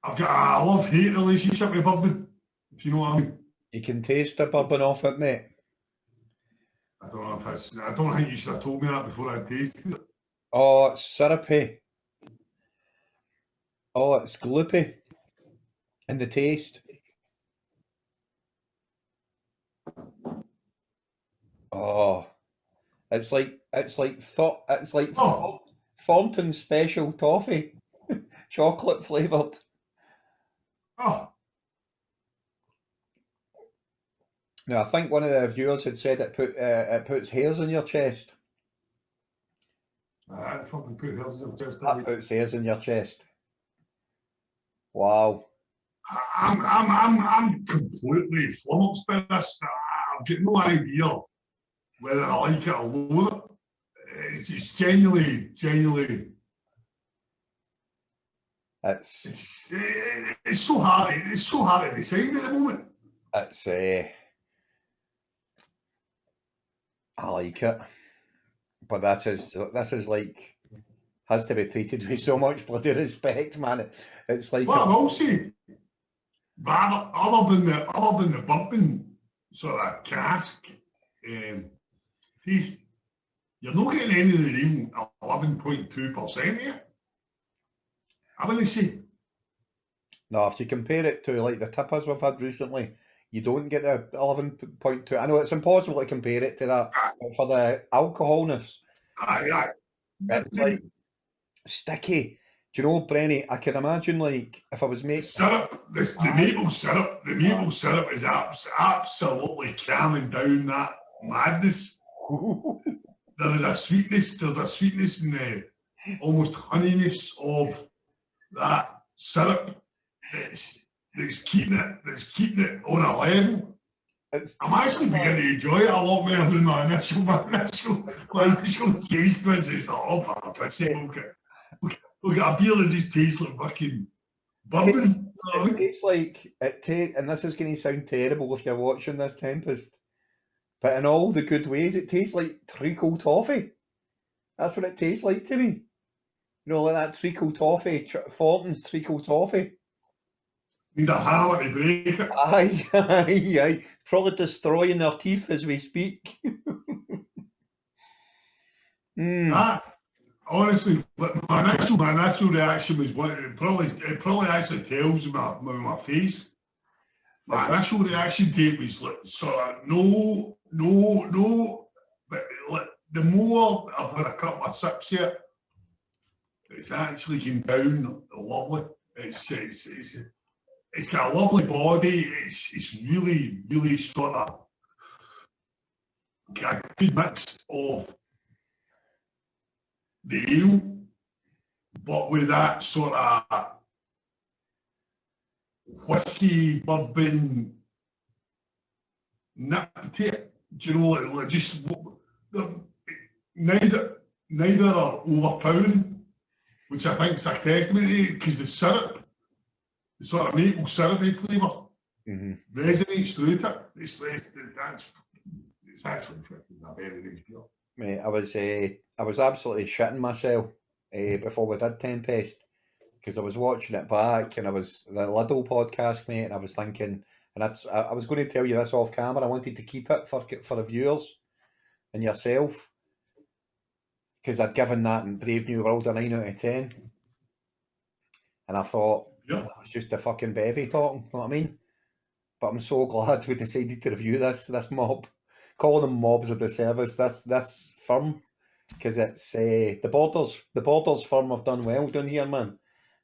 I've got a love-hate relationship with bourbon, if you know what I mean. You can taste the bourbon off it, mate. I don't think you should have told me that before I tasted it. Oh, it's syrupy. Oh, it's gloopy. And the taste. Oh, it's like Thornton special toffee, chocolate flavoured. Oh. Now, I think one of the viewers had said it puts hairs in your chest. It fucking put hairs in your chest. That puts hairs in your chest. Wow. I'm completely flummoxed by this. I've got no idea whether I like it or loathe it. It's genuinely. It's so hard. It's so hard to decide at the moment. It's I like it, but this is like has to be treated with so much bloody respect, man. It's like Well, I will say, other than the bourbon sort of cask taste, you're not getting any of the real 11.2% here. I wouldn't say. No, if you compare it to like the tippers we've had recently, you don't get the 11.2. I know it's impossible to compare it to that, but for the alcoholness, Aye. it's like sticky. Do you know, Brenny? I can imagine like if I was making the maple syrup is absolutely calming down that madness. There's a sweetness in the almost honeyness of that syrup that's keeping it on a level. I'm actually beginning to enjoy it a lot more than my initial taste was. It's like, oh, for Christ's sake, we'll get a beer that just tastes like fucking bourbon. It tastes like and this is going to sound terrible if you're watching this, Tempest, but in all the good ways, it tastes like treacle toffee. That's what it tastes like to me. You know, like that treacle toffee, Thornton's treacle toffee. Need a hammer to break it. Aye. Probably destroying their teeth as we speak. Honestly, my initial reaction was it probably actually tells my face. My initial reaction to it was like sort of no. But like, the more I've had a couple of sips here, it's actually came down lovely. It's got a lovely body. It's really sort of got a good mix of the ale, but with that sort of whiskey bourbon nip to it. Do you know, like just neither are overpowering, which I think is a testament to it, because the syrup, the sort of maple syrupy flavour, resonates through it. It's actually a very nice beer. Mate, I was absolutely shitting myself before we did Tempest, because I was watching it back and I was the Lidl podcast, mate, and I was thinking, and I was going to tell you this off camera. I wanted to keep it for the viewers and yourself, because I'd given that in Brave New World a 9 out of 10, and I thought it's just a fucking bevy talking. You know what I mean? But I'm so glad we decided to review this mob. Calling them mobs of the service, this firm, because it's the borders firm have done well down here, man.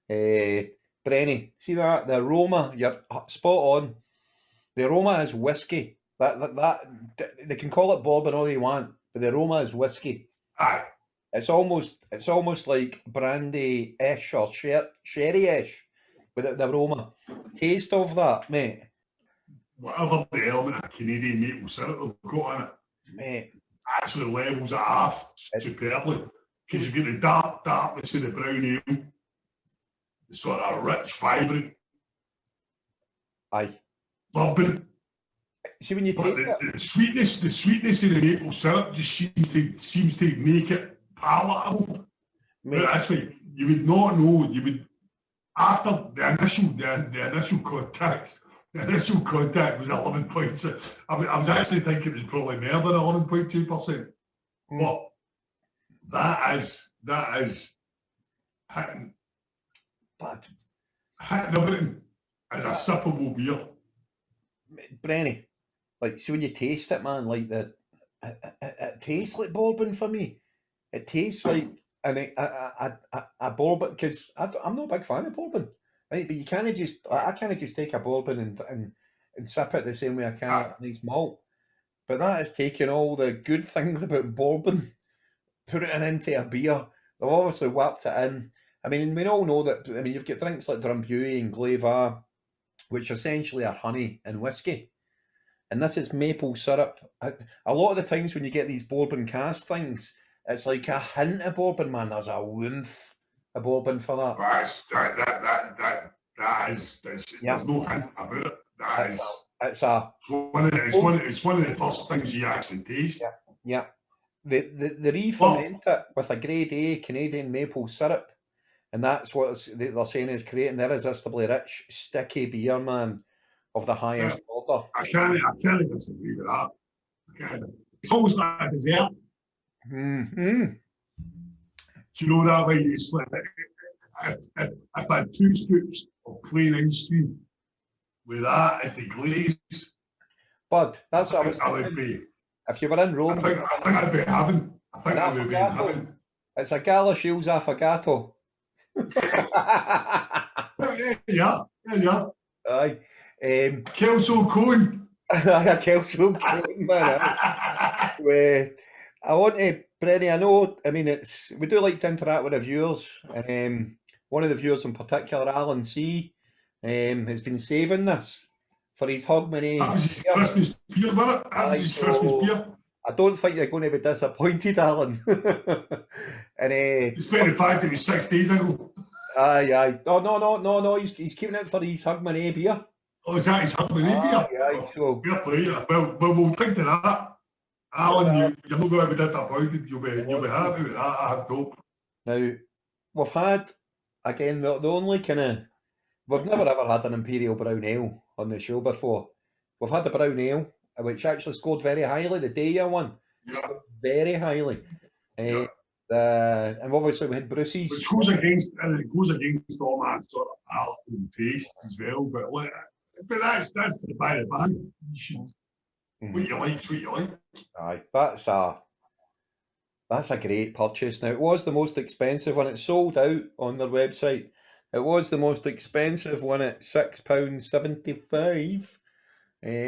Brenny, see that the aroma, you're spot on. The aroma is whiskey. That they can call it bourbon all they want, but the aroma is whiskey. Aye. It's almost like brandy-ish or sherry-ish with the aroma. Taste of that, mate. Whatever the element of Canadian maple syrup they've got in it, mate, actually levels it off superbly. Because you get the darkness of the brown ale, the sort of rich, vibrant bourbon. See, when you taste it, the sweetness of the maple syrup just seems to make it palatable. Mate. But actually, you would not know. You would, after the initial contact. The initial contact was 11.6. I was actually thinking it was probably more than 11.2%. But that is hitting everything as a sippable beer. Brenny, like, see when you taste it, man, like it tastes like bourbon for me. It tastes like a bourbon, because I'm not a big fan of bourbon. Right, but I can't just take a bourbon and sip it the same way I can a nice malt. But that is taking all the good things about bourbon, putting it into a beer. They've obviously whapped it in. I mean, we all know that. I mean, you've got drinks like Drambuie and Glaive, which essentially are honey and whiskey, and this is maple syrup. A lot of the times when you get these bourbon cast things, it's like a hint of bourbon, man. There's a woomph a bourbon for that. That is, there's no hint about it. It's one of the first things you actually taste. Yeah. They re-ferment it with a grade A Canadian maple syrup, and that's what they're saying is creating the irresistibly rich, sticky beer, man, of the highest order. I can't disagree with that. It's almost like a dessert. Mm-hmm. Do you know that way? It's like if I had 2 scoops of plain ice cream with that as the glaze. Bud, that's what I was thinking. If you were in Rome, I think I'd be having. I think I would be having. It's a Gala Shields affogato. Yeah. Aye. Kelso cone. A Kelso cone, man. I want to, Brenny, I mean, we do like to interact with the viewers. One of the viewers in particular, Alan C, has been saving this for his Hogmanay. That was his Christmas beer, wasn't it? That was his Christmas beer. I don't think you're going to be disappointed, Alan. And despite the fact it was 6 days ago. Aye. No. He's keeping it for his Hogmanay beer. Oh, is that his Hogmanay beer? Aye, so. Fair play. Well, we'll think of that. Alan, you're not going to be disappointed. You'll be happy with that. I have hope. Now, we've had, again, the only kind of, we've never ever had an Imperial Brown Ale on the show before. We've had the Brown Ale, which actually scored very highly. The day you won, scored very highly. And obviously we had Bruce's. Which goes against all that sort of alcohol taste as well. But that's the by the by. What you like. Aye, that's a great purchase. Now, it was the most expensive one. It sold out on their website. It was the most expensive one at £6.75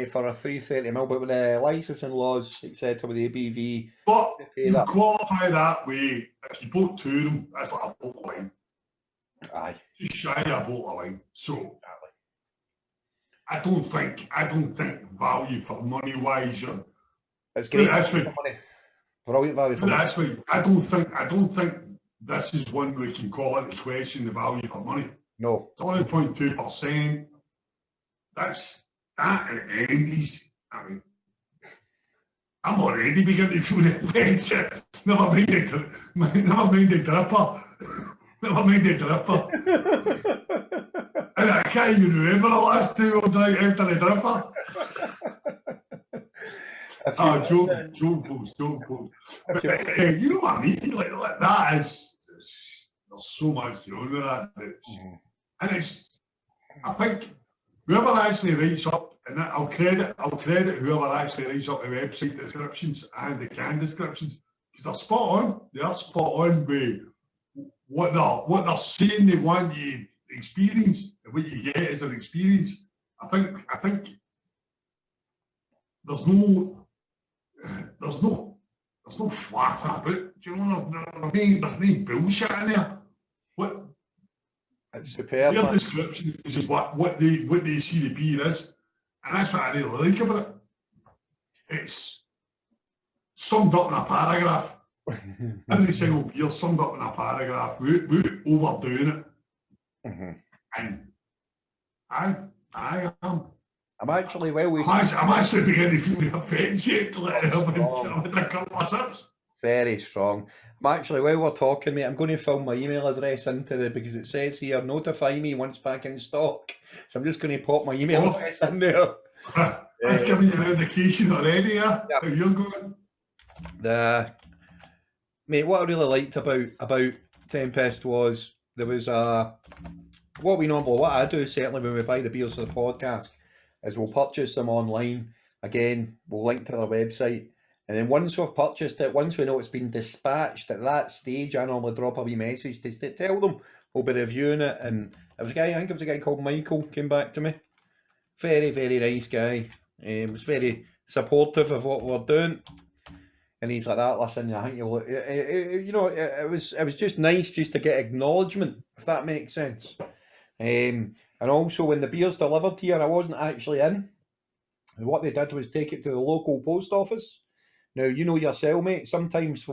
for a 330ml. But with the licensing laws, etc., with the ABV, but you qualify that way. If you bought 2 of them, that's like a bottle of wine. Aye, just shy of a bottle of wine. So I don't think value for money wise. It's great value for money. Brilliant value for money. That's right. I don't think this is one we can call into question the value for money. No. It's 11.2%. That's that at Andy's. I mean, I'm already beginning to feel the offence. Never mind the dripper. And I can't even remember the last 2 all night after the dripper. Joke. You know what I mean? Like that is, there's so much going with that. And it's, I think, whoever actually writes up, and I'll credit whoever actually writes up the website descriptions and the can descriptions, because they're spot on. They are spot on with what they're saying they want you to experience, and what you get is an experience. I think there's no flat about it. Do you know? There's no bullshit in there. It's superb. Their description is just what they see the beer is, and that's what I really like about it. It's summed up in a paragraph. Every single beer summed up in a paragraph without overdoing it. And I am. I'm actually I'm actually beginning to feel the offence yet. Very strong. I'm actually, while we're talking, mate, I'm going to fill my email address into because it says here, notify me once back in stock. So I'm just going to pop my email address in there. That's giving you an indication already, how you're going. Mate, what I really liked about Tempest was there was what I do certainly when we buy the beers for the podcast is we'll purchase them online. Again, we'll link to their website. And then once we've purchased it, once we know it's been dispatched, at that stage, I normally drop a wee message to tell them we'll be reviewing it. And I think it was a guy called Michael came back to me. Very, very nice guy. Was very supportive of what we're doing. And he's like that, listen, I think it was just nice just to get acknowledgement, if that makes sense. And also when the beer's delivered here, I wasn't actually in. And what they did was take it to the local post office. Now, you know yourself, mate, sometimes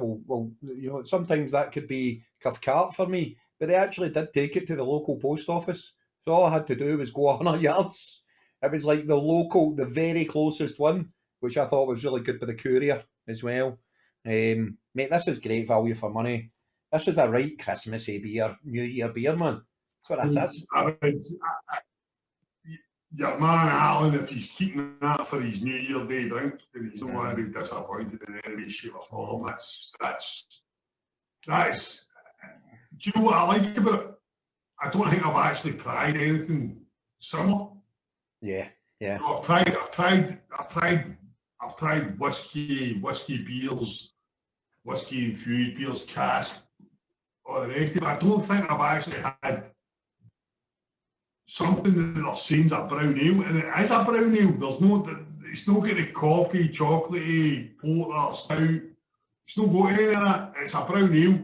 sometimes that could be Cathcart for me. but they actually did take it to the local post office. So all I had to do was go 100 yards. It was like the very closest one, which I thought was really good with the courier as well. Mate, this is great value for money. This is a right Christmassy beer, New Year beer, man. That's what this is. Your man Alan, if he's keeping that for his New Year Day drink, then he's not going to be disappointed in any shape or form. That's. Do you know what I like about it? I don't think I've actually tried anything similar. Yeah. So I've tried whiskey beers, whiskey infused beers, cask, all the rest of it. I don't think I've actually had something that they're saying is a brown ale, and it is a brown ale. It's not got the coffee, chocolatey, porter, stout. It's not got any of that. It's a brown ale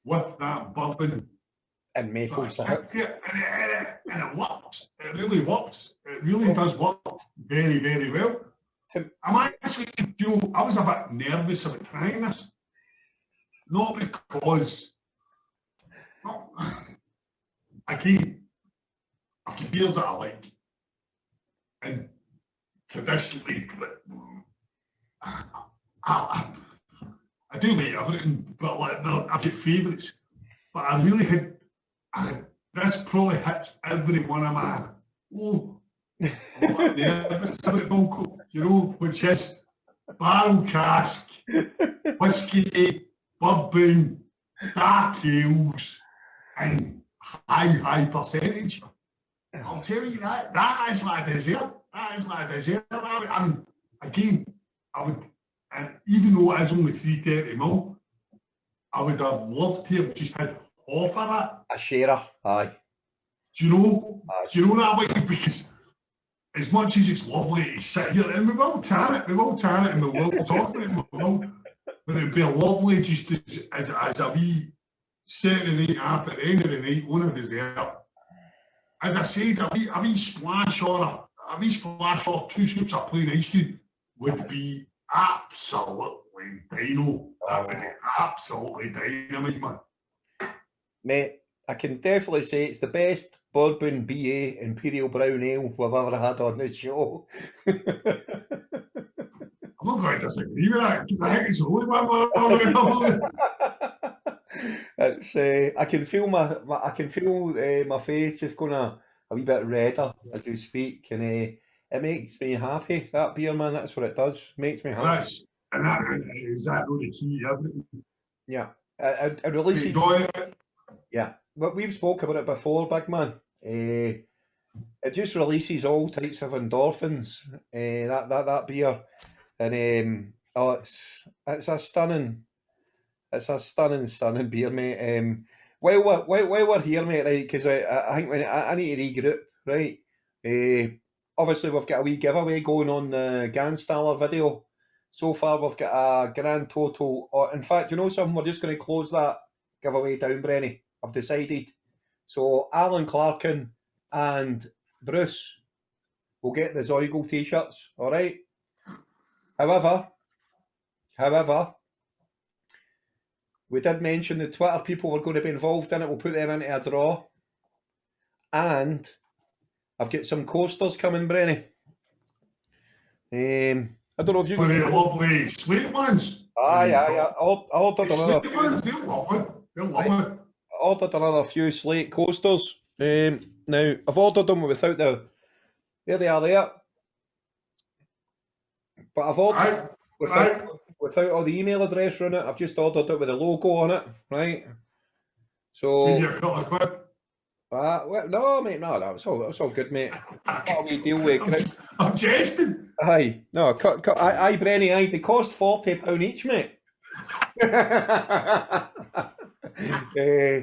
with that bourbon and maple syrup. And it works. It really works. It really does work very, very well. I'm actually, I was a bit nervous about trying this. Not because, again, I've got beers that I like. And traditionally, I do like everything, but like I've got favourites. But I really had, this probably hits every one of my, I'm a bit nervous about Bilko, which is barrel cask, whiskey, bourbon, dark ales, and high percentage. I'll tell you that is like a dessert. That is like a dessert. Again, I would, and even though it is only 330ml, I would have loved to have just had half of that. A sharer, aye. Do you know that way? Because as much as it's lovely to sit here, and we will tan it, and we will talk about it, but it'd be lovely just as a wee Saturday night after the end of the night on a dessert. As I said, a wee splash or 2 scoops of plain ice cream would be absolutely dino. That would be absolutely dynamite, man. Mate, I can definitely say it's the best bourbon BA Imperial Brown Ale we've ever had on the show. I'm not going to disagree with that, because I think it's the only one It's I can feel my face just going a wee bit redder as we speak, and it makes me happy. That beer, man, that's what it does. Makes me happy. That is exactly the key, everything. Yeah, it releases. Enjoy it. Yeah, but we've spoke about it before, big man. It just releases all types of endorphins. That beer, and it's a stunning beer, mate. While we're here, mate, right? Because I think I need to regroup, right? Obviously we've got a wee giveaway going on the Ganstaller video. So far we've got a grand total. In fact, you know something? We're just going to close that giveaway down, Brenny. I've decided. So Alan Clarkin and Bruce will get the Zoigle t-shirts, all right? However, we did mention the Twitter people were going to be involved in it. We'll put them into a draw. And I've got some coasters coming, Brenny. I don't know if you can... lovely slate ones. Aye. I ordered another... Slate ones, they're lovely. I ordered another few slate coasters. Now, I've ordered them without the... There they are there. But I've ordered... Without all the email address on it, I've just ordered it with a logo on it, right? So... See your couple of quid? Well, no, mate, no, it's all good, mate. What we deal with? I'm jesting. Aye, no, aye, Brenny, aye, they cost £40 each, mate.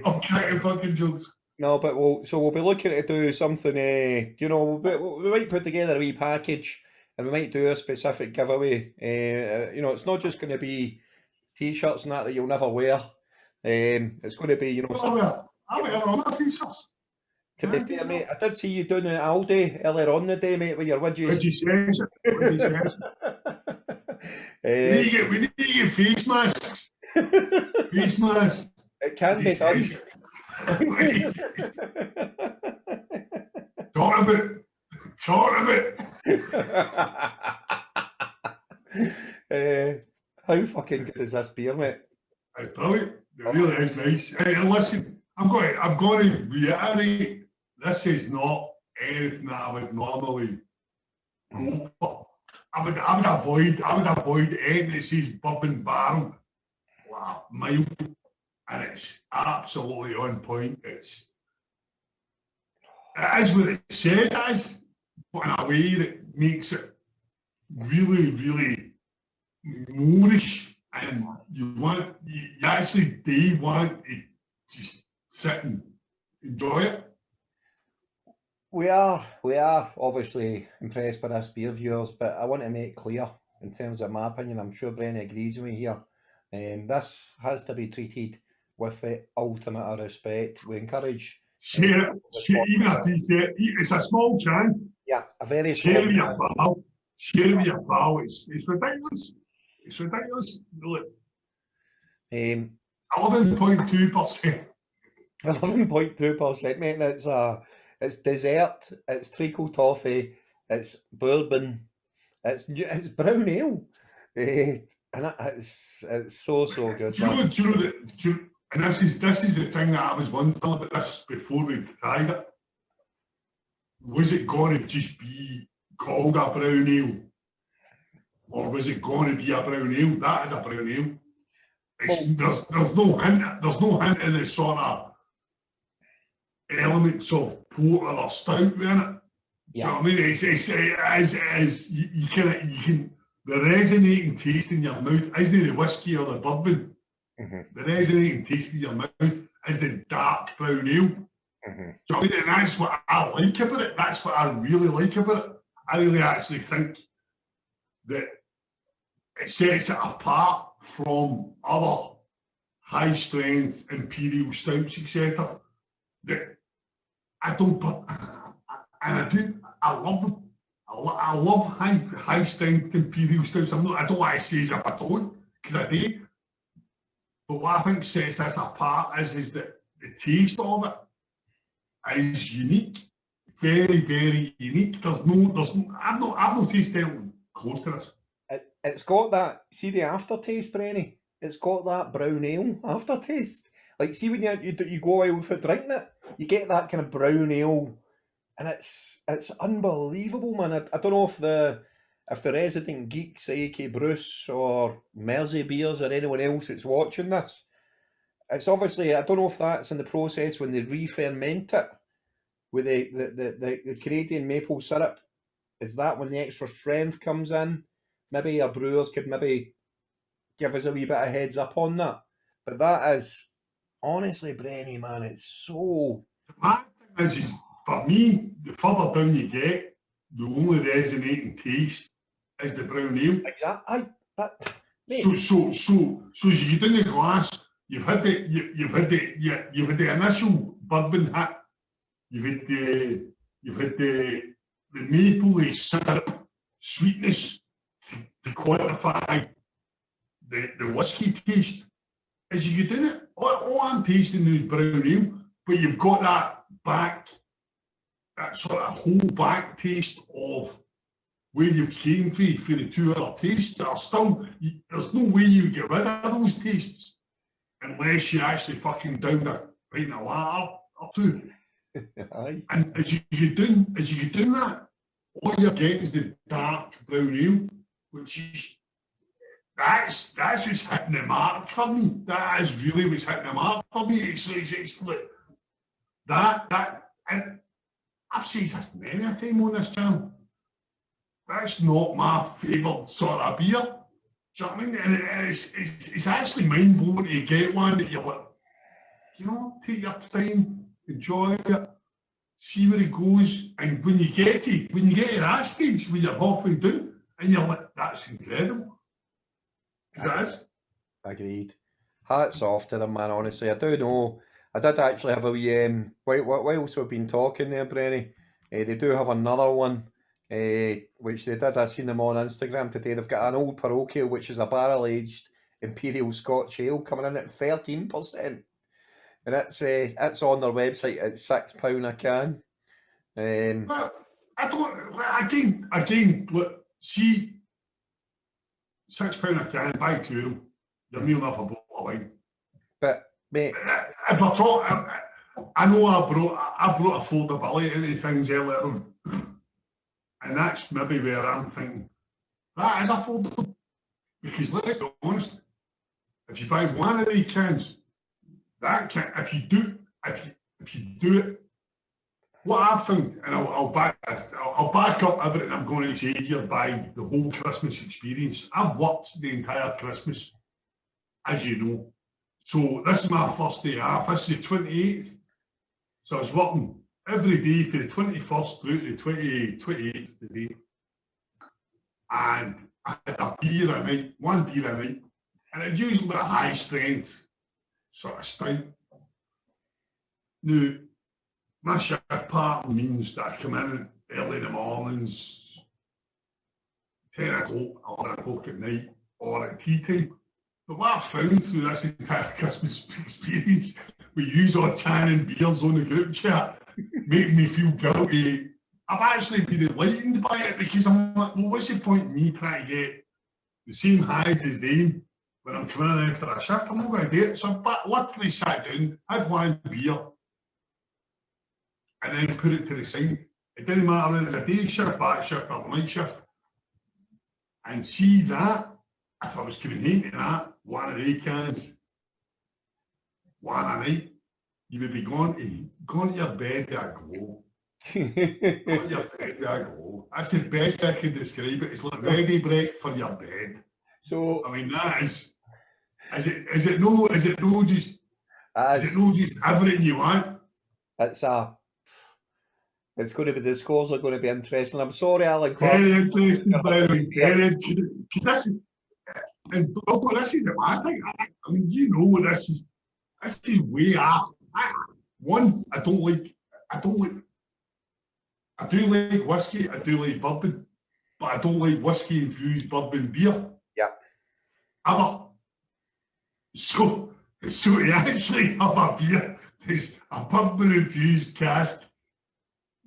I'm cracking fucking jokes. No, but we'll be looking to do something. We might put together a wee package, and we might do a specific giveaway. It's not just going to be t-shirts and that you'll never wear. It's going to be, I wear all my t-shirts. To be fair, mate, I did see you doing it all day earlier on the day, mate, with your widgets. We need to get face masks. Face masks. It can be done. Talk about how fucking good is this beer, mate? It's brilliant. It really is nice. And listen, I'm going to reiterate, this is not anything that I would normally go for. I would avoid anything that says bourbon barrel, mild, and it's absolutely on point. It is what it says it is, but in a way that makes it really, really moorish, and you actually do want to just sit and enjoy it. We are obviously impressed by this beer, viewers, but I want to make clear, in terms of my opinion, I'm sure Brenny agrees with me here, this has to be treated with the ultimate of respect. We encourage... Share even as he said, it's a small can. Yeah, a very small can. Share with your pal. It's ridiculous. It's ridiculous. 11.2%. 11.2%, mate. And it's dessert, it's treacle toffee, it's bourbon, it's brown ale, and it's so good. And this is the thing that I was wondering about this before we tried it. Was it going to just be called a brown ale, or was it going to be a brown ale? That is a brown ale. There's no hint of the sort of elements of porter or stout in it. Yeah. Do you know what I mean? You can the resonating taste in your mouth isn't the whiskey or the bourbon. Mm-hmm. The resonating taste in your mouth is the dark brown ale. Mm-hmm. Do you know what I mean? And that's what I like about it. That's what I really like about it. I really actually think that it sets it apart from other high strength imperial stouts, etc. That I don't, and I do. I love them. I love high strength imperial stouts. I don't want to say as if I don't, because I do. But what I think sets this apart is that the taste of it is unique, very, very unique. I've not tasted anything close to this. It's got that, see the aftertaste, Brenny? It's got that brown ale aftertaste. Like, see when you go out without drinking it, you get that kind of brown ale, and it's unbelievable, man. I don't know if the resident geeks, aka Bruce or Mersey Beers or anyone else that's watching this, it's obviously, I don't know if that's in the process when they re-ferment it with the Canadian maple syrup. Is that when the extra strength comes in? Maybe our brewers could maybe give us a wee bit of heads up on that. But that is, honestly, Brenny, man, it's so... My thing is, for me, the further down you get, the only resonating taste is the brown ale. Exactly. So as you get in the glass, you've had the initial bourbon hit. You've had the maple syrup sweetness to quantify the whiskey taste. As you get in it, all I'm tasting is brown ale, but you've got that sort of whole back taste of where you came for the two other tastes that are still, there's no way you get rid of those tastes unless you actually fucking down a pint of water or two. And as you get doing that, all you're getting is the dark brown ale, which is that's what's hitting the mark for me. That is really what's hitting the mark for me. It's like that, and I've said this many a time on this channel. That's not my favourite sort of beer. Do you know what I mean? And it's actually mind blowing to get one that you're like, take your time, enjoy it, see where it goes, and when you get to that stage, when you're halfway done, and you're like, that's incredible. That is. Agreed. Hats off to them, man. Honestly, I do know. I did actually have a wee. Whilst we've been talking there, Brenny, they do have another one, which they did. I seen them on Instagram today. They've got an old parochial, which is a barrel aged imperial Scotch ale, coming in at 13%. and it's on their website at £6 a can. But I don't. Again. Look, see, £6 a can. Buy two of them. You're near enough a bottle of wine. But mate, if I talk, I know I brought affordability into things earlier on, and that's maybe where I'm thinking that is affordable. Because let's be honest, if you buy one of these cans, that can, if you do it, what I've found, and I'll back up everything I'm going to say here by the whole Christmas experience. I've worked the entire Christmas, as you know. So this is my first day off. This is the 28th. So I was working every day for the 21st through to the 28th today. And I had a beer a night, one beer a night. And it's usually a high strength sort of stout. Now, my shift pattern means that I come in early in the mornings, 10 o'clock, 11 o'clock at night, or at tea time. But what I've found through this entire Christmas experience, we use our tanning beers on the group chat, making me feel guilty. I've actually been enlightened by it because I'm like, well, what's the point in me trying to get the same highs as them when I'm coming in after a shift? I'm not going to do it. So I literally sat down, had one beer, and then put it to the side. It didn't matter whether it was a day shift, back shift, or night shift. And see that, if I was coming into that, one of the cans, one a night, you would be going to your bed with a glow. Going to your bed with a glow. That's the best I can describe it. It's like ready break for your bed. So I mean, that is it no just everything you want? It's going to be, the scores are going to be interesting. I'm sorry, Alan Clark. Very interesting, by the way. Because and Bilko, this is the mad thing. I mean, you know, this is way off. I do like whiskey, I do like bourbon, but I don't like whiskey infused bourbon beer. Yeah. Ever. So you actually have a beer that's a bourbon infused cask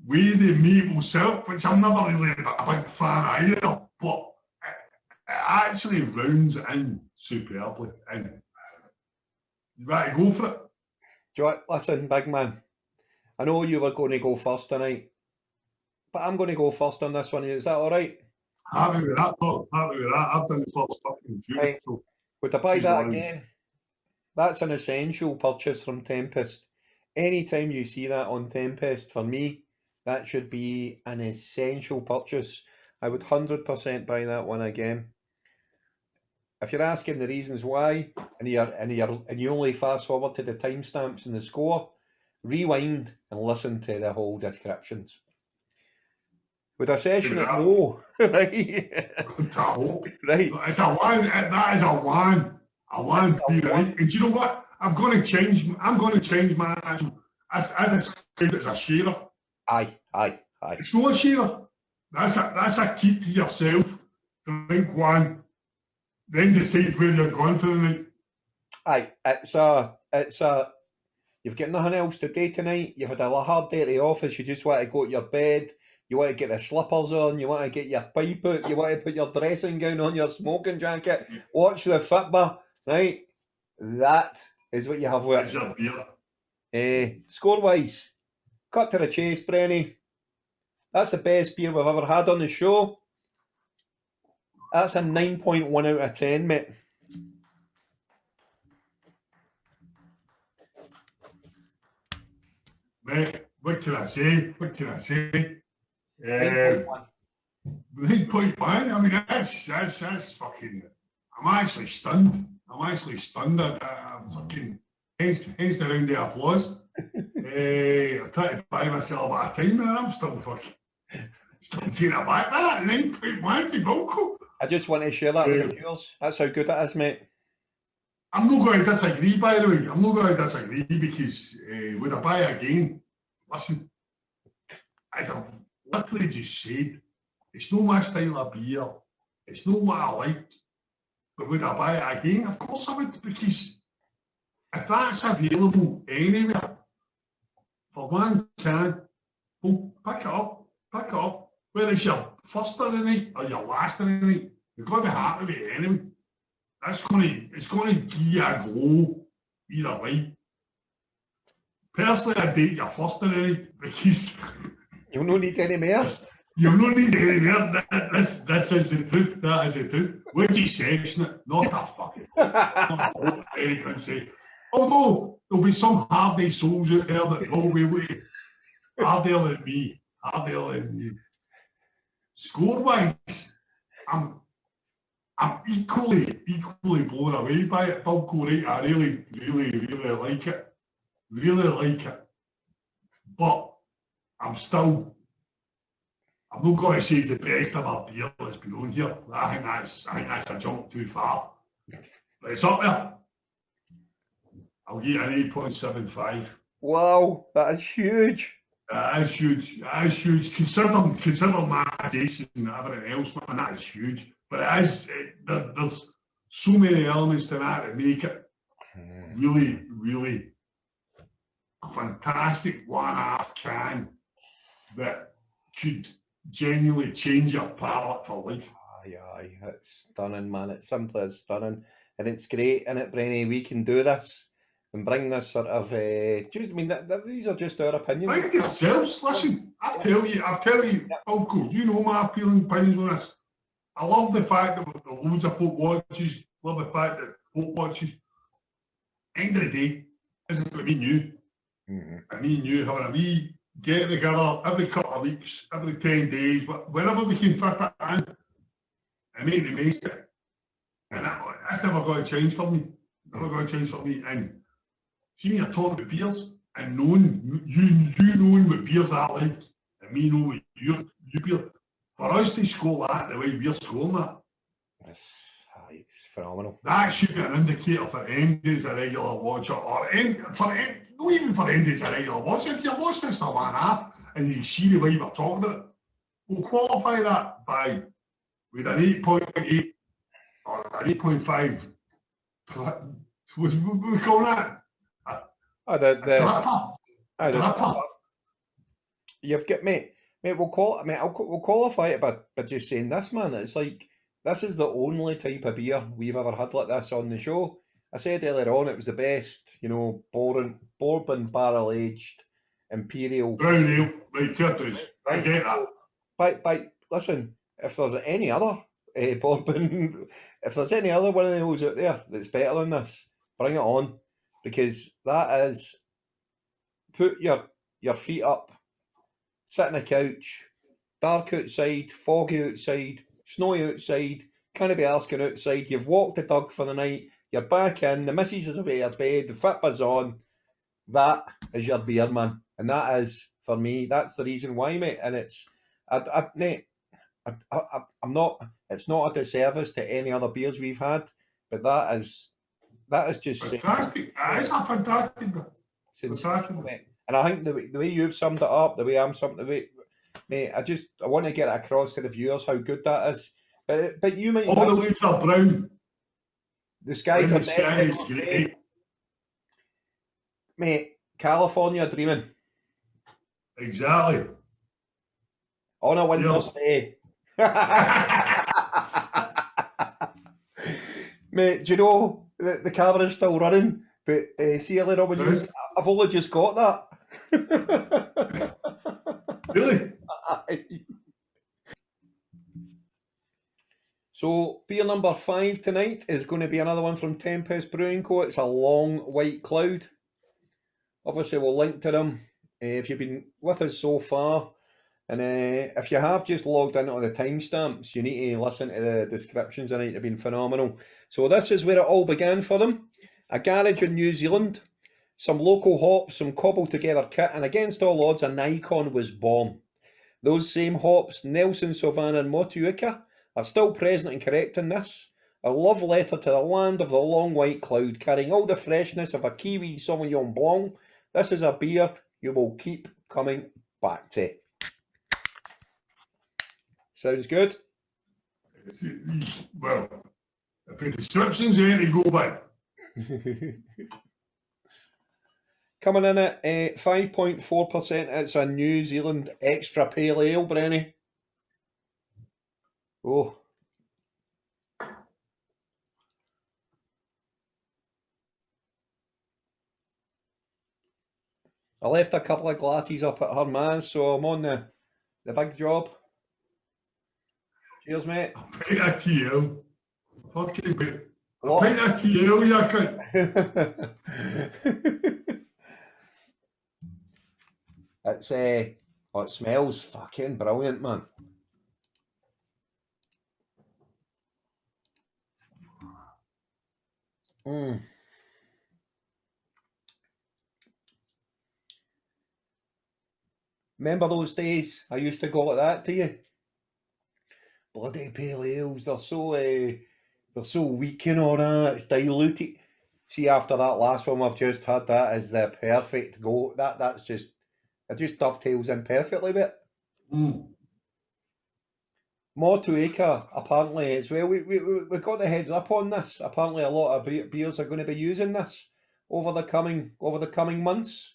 with the maple syrup, which I'm never really a big fan either, but it actually rounds it in superbly. And you ready to go for it? Listen, big man, I know you were going to go first tonight, but I'm going to go first on this one. Is that all right? Happy with that, Paul. Happy with that. I've done the first fucking few. Right. So would I buy that again? That's an essential purchase from Tempest. Anytime you see that on Tempest, for me, that should be an essential purchase. I would 100% buy that one again. If you're asking the reasons why, and you only fast forward to the timestamps and the score, rewind and listen to the whole descriptions. Would I session it? No. Right. Right. It's a one. That is a one. A one. And you know what? I'm going to change my actual. I describe it as a sharer. Aye. It's not a sharer. That's a keep to yourself. Drink one, then decide where you're going for the night. Aye. It's a. You've got nothing else to do tonight. You've had a hard day at the office. You just want to go to your bed. You want to get the slippers on. You want to get your pipe out. You want to put your dressing gown on, your smoking jacket. Watch the football, right? That is what you have with it. Score-wise, cut to the chase, Brenny. That's the best beer we've ever had on the show. That's a 9.1 out of 10, mate. Mate, what can I say? 9.1. I mean, that's fucking. I'm actually stunned. I'm fucking. Hence the round of applause. I'm trying to buy myself a bit of time, and I'm still fucking. Still taking it back. That 9.1 for Bilko. I just want to share that with the viewers. That's how good it is, mate. I'm not going to disagree, by the way. I'm not going to disagree because would I buy again? Listen, as I've literally just said, it's not my style of beer. It's not what I like. But would I buy it again? Of course I would, because if that's available anywhere for one can, well, pick it up. Whether it's your first of the night or your last of the night, you've got to be happy with it anyway. It's gonna give you a glow either way. Personally, I date your first of the night because you'll not need any more. You'll not need any more. This is the truth. That is the truth. Would you section it? Not a fucking hope anyone say. Although there'll be some hardy souls out there that will be harder than me. Score-wise, I'm equally blown away by it, Bilko, right? I really like it. Really like it. But I'm not going to say it's the best of our beer that's been on here. I think that's a jump too far. But it's up there. I'll give it an 8.75. Wow, that is huge. That is huge. Consider my Jason and everything else, man. That is huge. But there's so many elements to that that make it really a fantastic 1.5 can that could genuinely change your palate for life. Aye, it's stunning, man. It simply is stunning. And it's great, isn't it, Brenny? We can do this and bring this sort of, these are just our opinions. Bring it to yourselves. Listen, I'll tell you, Bilko, you know my opinions on this. I love the fact that there are loads of folk watches, love the fact that folk watches. End of the day, isn't it me and you? Mm-hmm. Me and you having a wee get together every couple of weeks, every 10 days, whenever we can fit it in and make the most of it. And that's never going to change for me. And see me, you're talking about beers and knowing, you knowing what beers are like, and me knowing what you beer. For us to score that the way we're scoring that, it's phenomenal. That should be an indicator for anybody's a regular watcher, or not even for anybody's a regular watcher. If you're watching this for 1.5 and you see the way we're talking about it, we'll qualify that by with an 8.8 or an 8.5. What do we call that? You've got mate. We'll qualify it by just saying this, man. It's like this is the only type of beer we've ever had like this on the show. I said earlier on it was the best, bourbon barrel aged imperial brown ale, right? Turtles. I get that. But listen, if there's any other bourbon, if there's any other one of those out there that's better than this, bring it on, because that is put your feet up, sit on a couch, dark outside, foggy outside, snowy outside, can't be asking outside, you've walked the dog for the night, you're back in, the missus is away at bed, the fitba's on, that is your beer, man. And that is, for me, that's the reason why, mate. And it's, I'm not, it's not a disservice to any other beers we've had, but that is just fantastic. It's a fantastic beer. Mate. And I think the way you've summed it up, the way I'm summing it, mate, I want to get it across to the viewers how good that is. But you might. All the leaves are brown. The skies are definitely great. Mate, California dreaming. Exactly. On a winter's day. Mate, do you know the camera's still running? But see earlier on when you I've only just got that. Really? So beer number 5 tonight is going to be another one from Tempest Brewing Co. It's a long white cloud. Obviously we'll link to them if you've been with us so far. And if you have just logged into the timestamps, you need to listen to the descriptions tonight. They've been phenomenal. So this is where it all began for them. A garage in New Zealand, some local hops, some cobbled together kit, and against all odds, an icon was born. Those same hops, Nelson, Sauvin and Motueka, are still present and correct in this. A love letter to the land of the long white cloud, carrying all the freshness of a Kiwi Sauvignon Blanc. This is a beer you will keep coming back to. Sounds good? Well, if the description's any to go by. coming in at 5.4%. It's a New Zealand extra pale ale, Brenny. Oh. I left a couple of glasses up at her man's, so I'm on the big job. Cheers, mate. A pint of TL. Fucking bit. A pint of TL, you cunt. It's it smells fucking brilliant, man. Remember those days? I used to go like that to you. Bloody pale ales, they're so weak and all that. It's diluted. See, after that last one we've just had, that is the perfect go. That's just, it just dovetails in perfectly with it. Motueka, apparently as well. We got the heads up on this. Apparently a lot of beers are going to be using this over the coming months.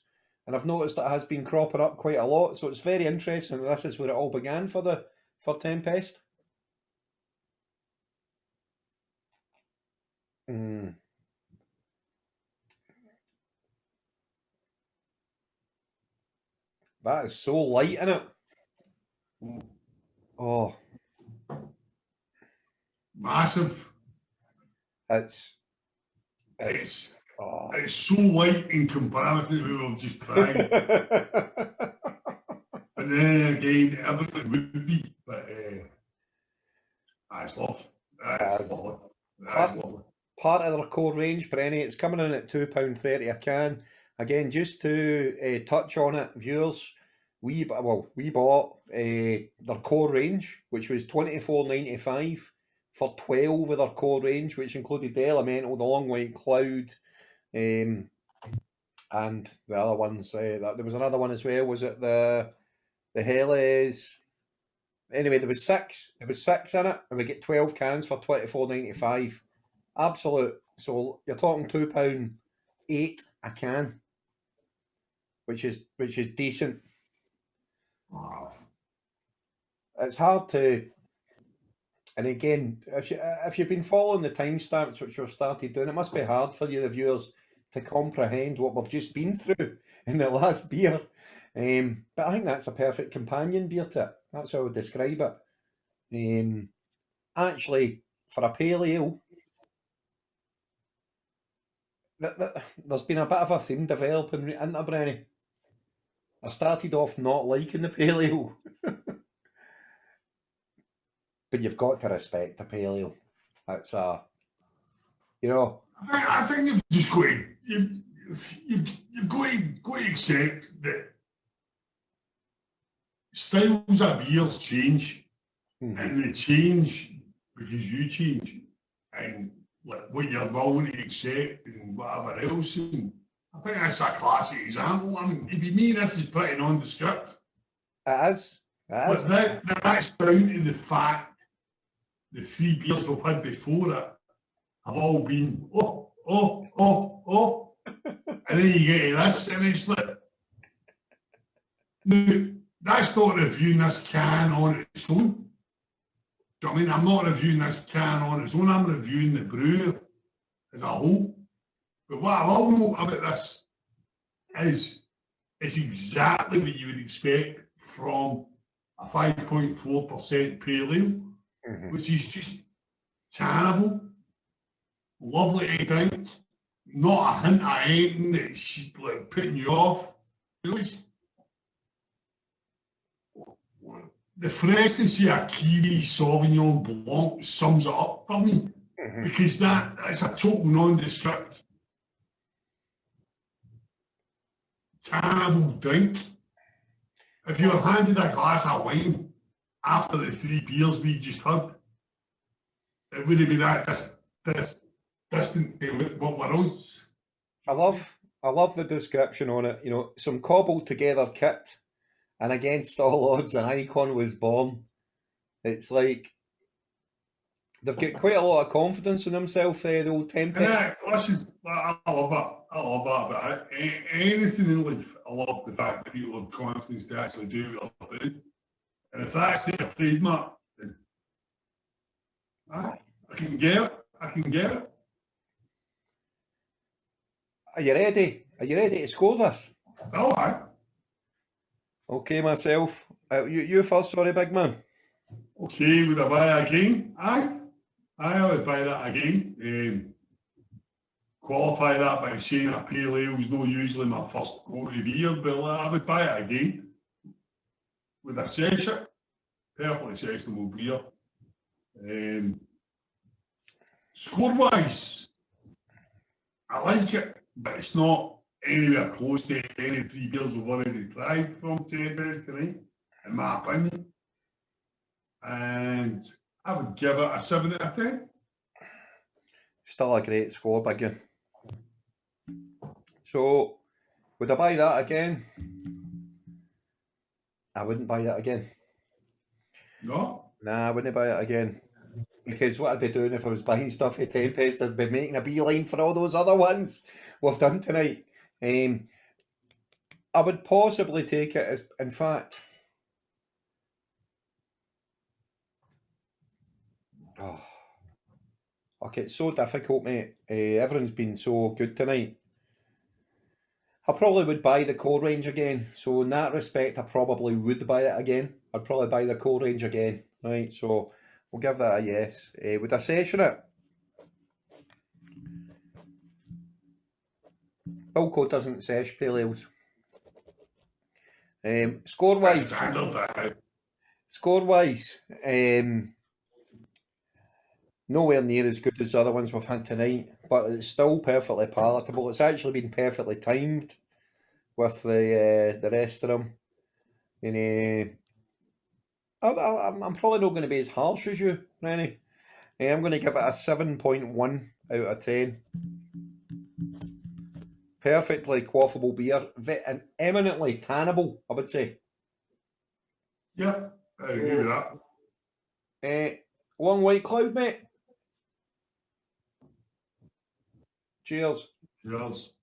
And I've noticed that it has been cropping up quite a lot. So it's very interesting. This is where it all began for Tempest. That is so light in it. Oh. Massive. It's so light in comparison to what we've just tried. And then again, everything would be, but that's lovely. That's lovely. That's lovely. Part of their core range, Brenny. It's coming in at £2.30 a can. Again, just to touch on it, viewers, we bought their core range, which was $24.95 for 12 of their core range, which included the Elemental, the Long White Cloud, and the other ones. There was another one as well. Was it the Helix? Anyway, there was six in it, and we get 12 cans for $24.95. Absolute. So you're talking £2.8 a can, which is decent. Wow. It's hard to, and again, if you've been following the timestamps which we've started doing, it must be hard for you, the viewers, to comprehend what we've just been through in the last beer. But I think that's a perfect companion beer to it. That's how I would describe it. Actually, for a pale ale, there's been a bit of a theme developing into Brenny. I started off not liking the pale ale. But you've got to respect a pale ale. That's I think you've just got to accept that styles of beers change, and they change because you change, and what you're willing to accept and whatever else. And I think that's a classic example. I mean, if you mean this is pretty nondescript. It is. But that's down to the fact the three beers we've had before it have all been and then you get to this, and it's like, no, that's not reviewing this can on its own. Do you know what I mean? I'm not reviewing this can on its own. I'm reviewing the brew as a whole. But what I will note about this is it's exactly what you would expect from a 5.4% pale ale, which is just tannable, lovely to drink, not a hint of anything that's like putting you off. You know, the freshness of a Kiwi Sauvignon Blanc sums it up for me, because that's a total nondescript tannable drink. If you were handed a glass of wine after the three beers we just had, it wouldn't be that distant to what we're on. I love the description on it. You know, some cobbled together kit, and against all odds, an icon was born. It's like they've got quite a lot of confidence in themselves, the old Tempest. Yeah, listen, I love it. I love that, but anything in life, I love the fact that people have confidence to actually do what they're doing. And if that's their trademark, then I can get it. I can get it. Are you ready? Are you ready to score this? Oh, aye. Okay, myself. You first, sorry, big man. Okay, would I buy again? Aye. I would buy that again. Qualify that by saying a pale ale is not usually my first go-to beer, but I would buy it again. Would I sesh it? Perfectly sessionable beer. Score-wise, I like it, but it's not anywhere close to any three beers we've already tried from Tempest tonight, in my opinion. And I would give it a 7 out of 10. Still a great score, big one. So, would I buy that again? I wouldn't buy that again. No? Nah, I wouldn't buy it again. Because what I'd be doing if I was buying stuff at Tempest, I'd be making a beeline for all those other ones we've done tonight. I would possibly take it as, in fact, okay, it's so difficult, mate. Everyone's been so good tonight. I probably would buy the core range again. So in that respect, I probably would buy it again. I'd probably buy the core range again. Right, so we'll give that a yes. Would I session it? Bilko doesn't sesh pale ales. Score-wise, nowhere near as good as the other ones we've had tonight, but it's still perfectly palatable. It's actually been perfectly timed with the rest of them. And I'm probably not going to be as harsh as you, Rennie. I'm going to give it a 7.1 out of 10. Perfectly quaffable beer, and eminently tannable, I would say. Yeah, I agree with that. Long white cloud, mate. Cheers. Cheers.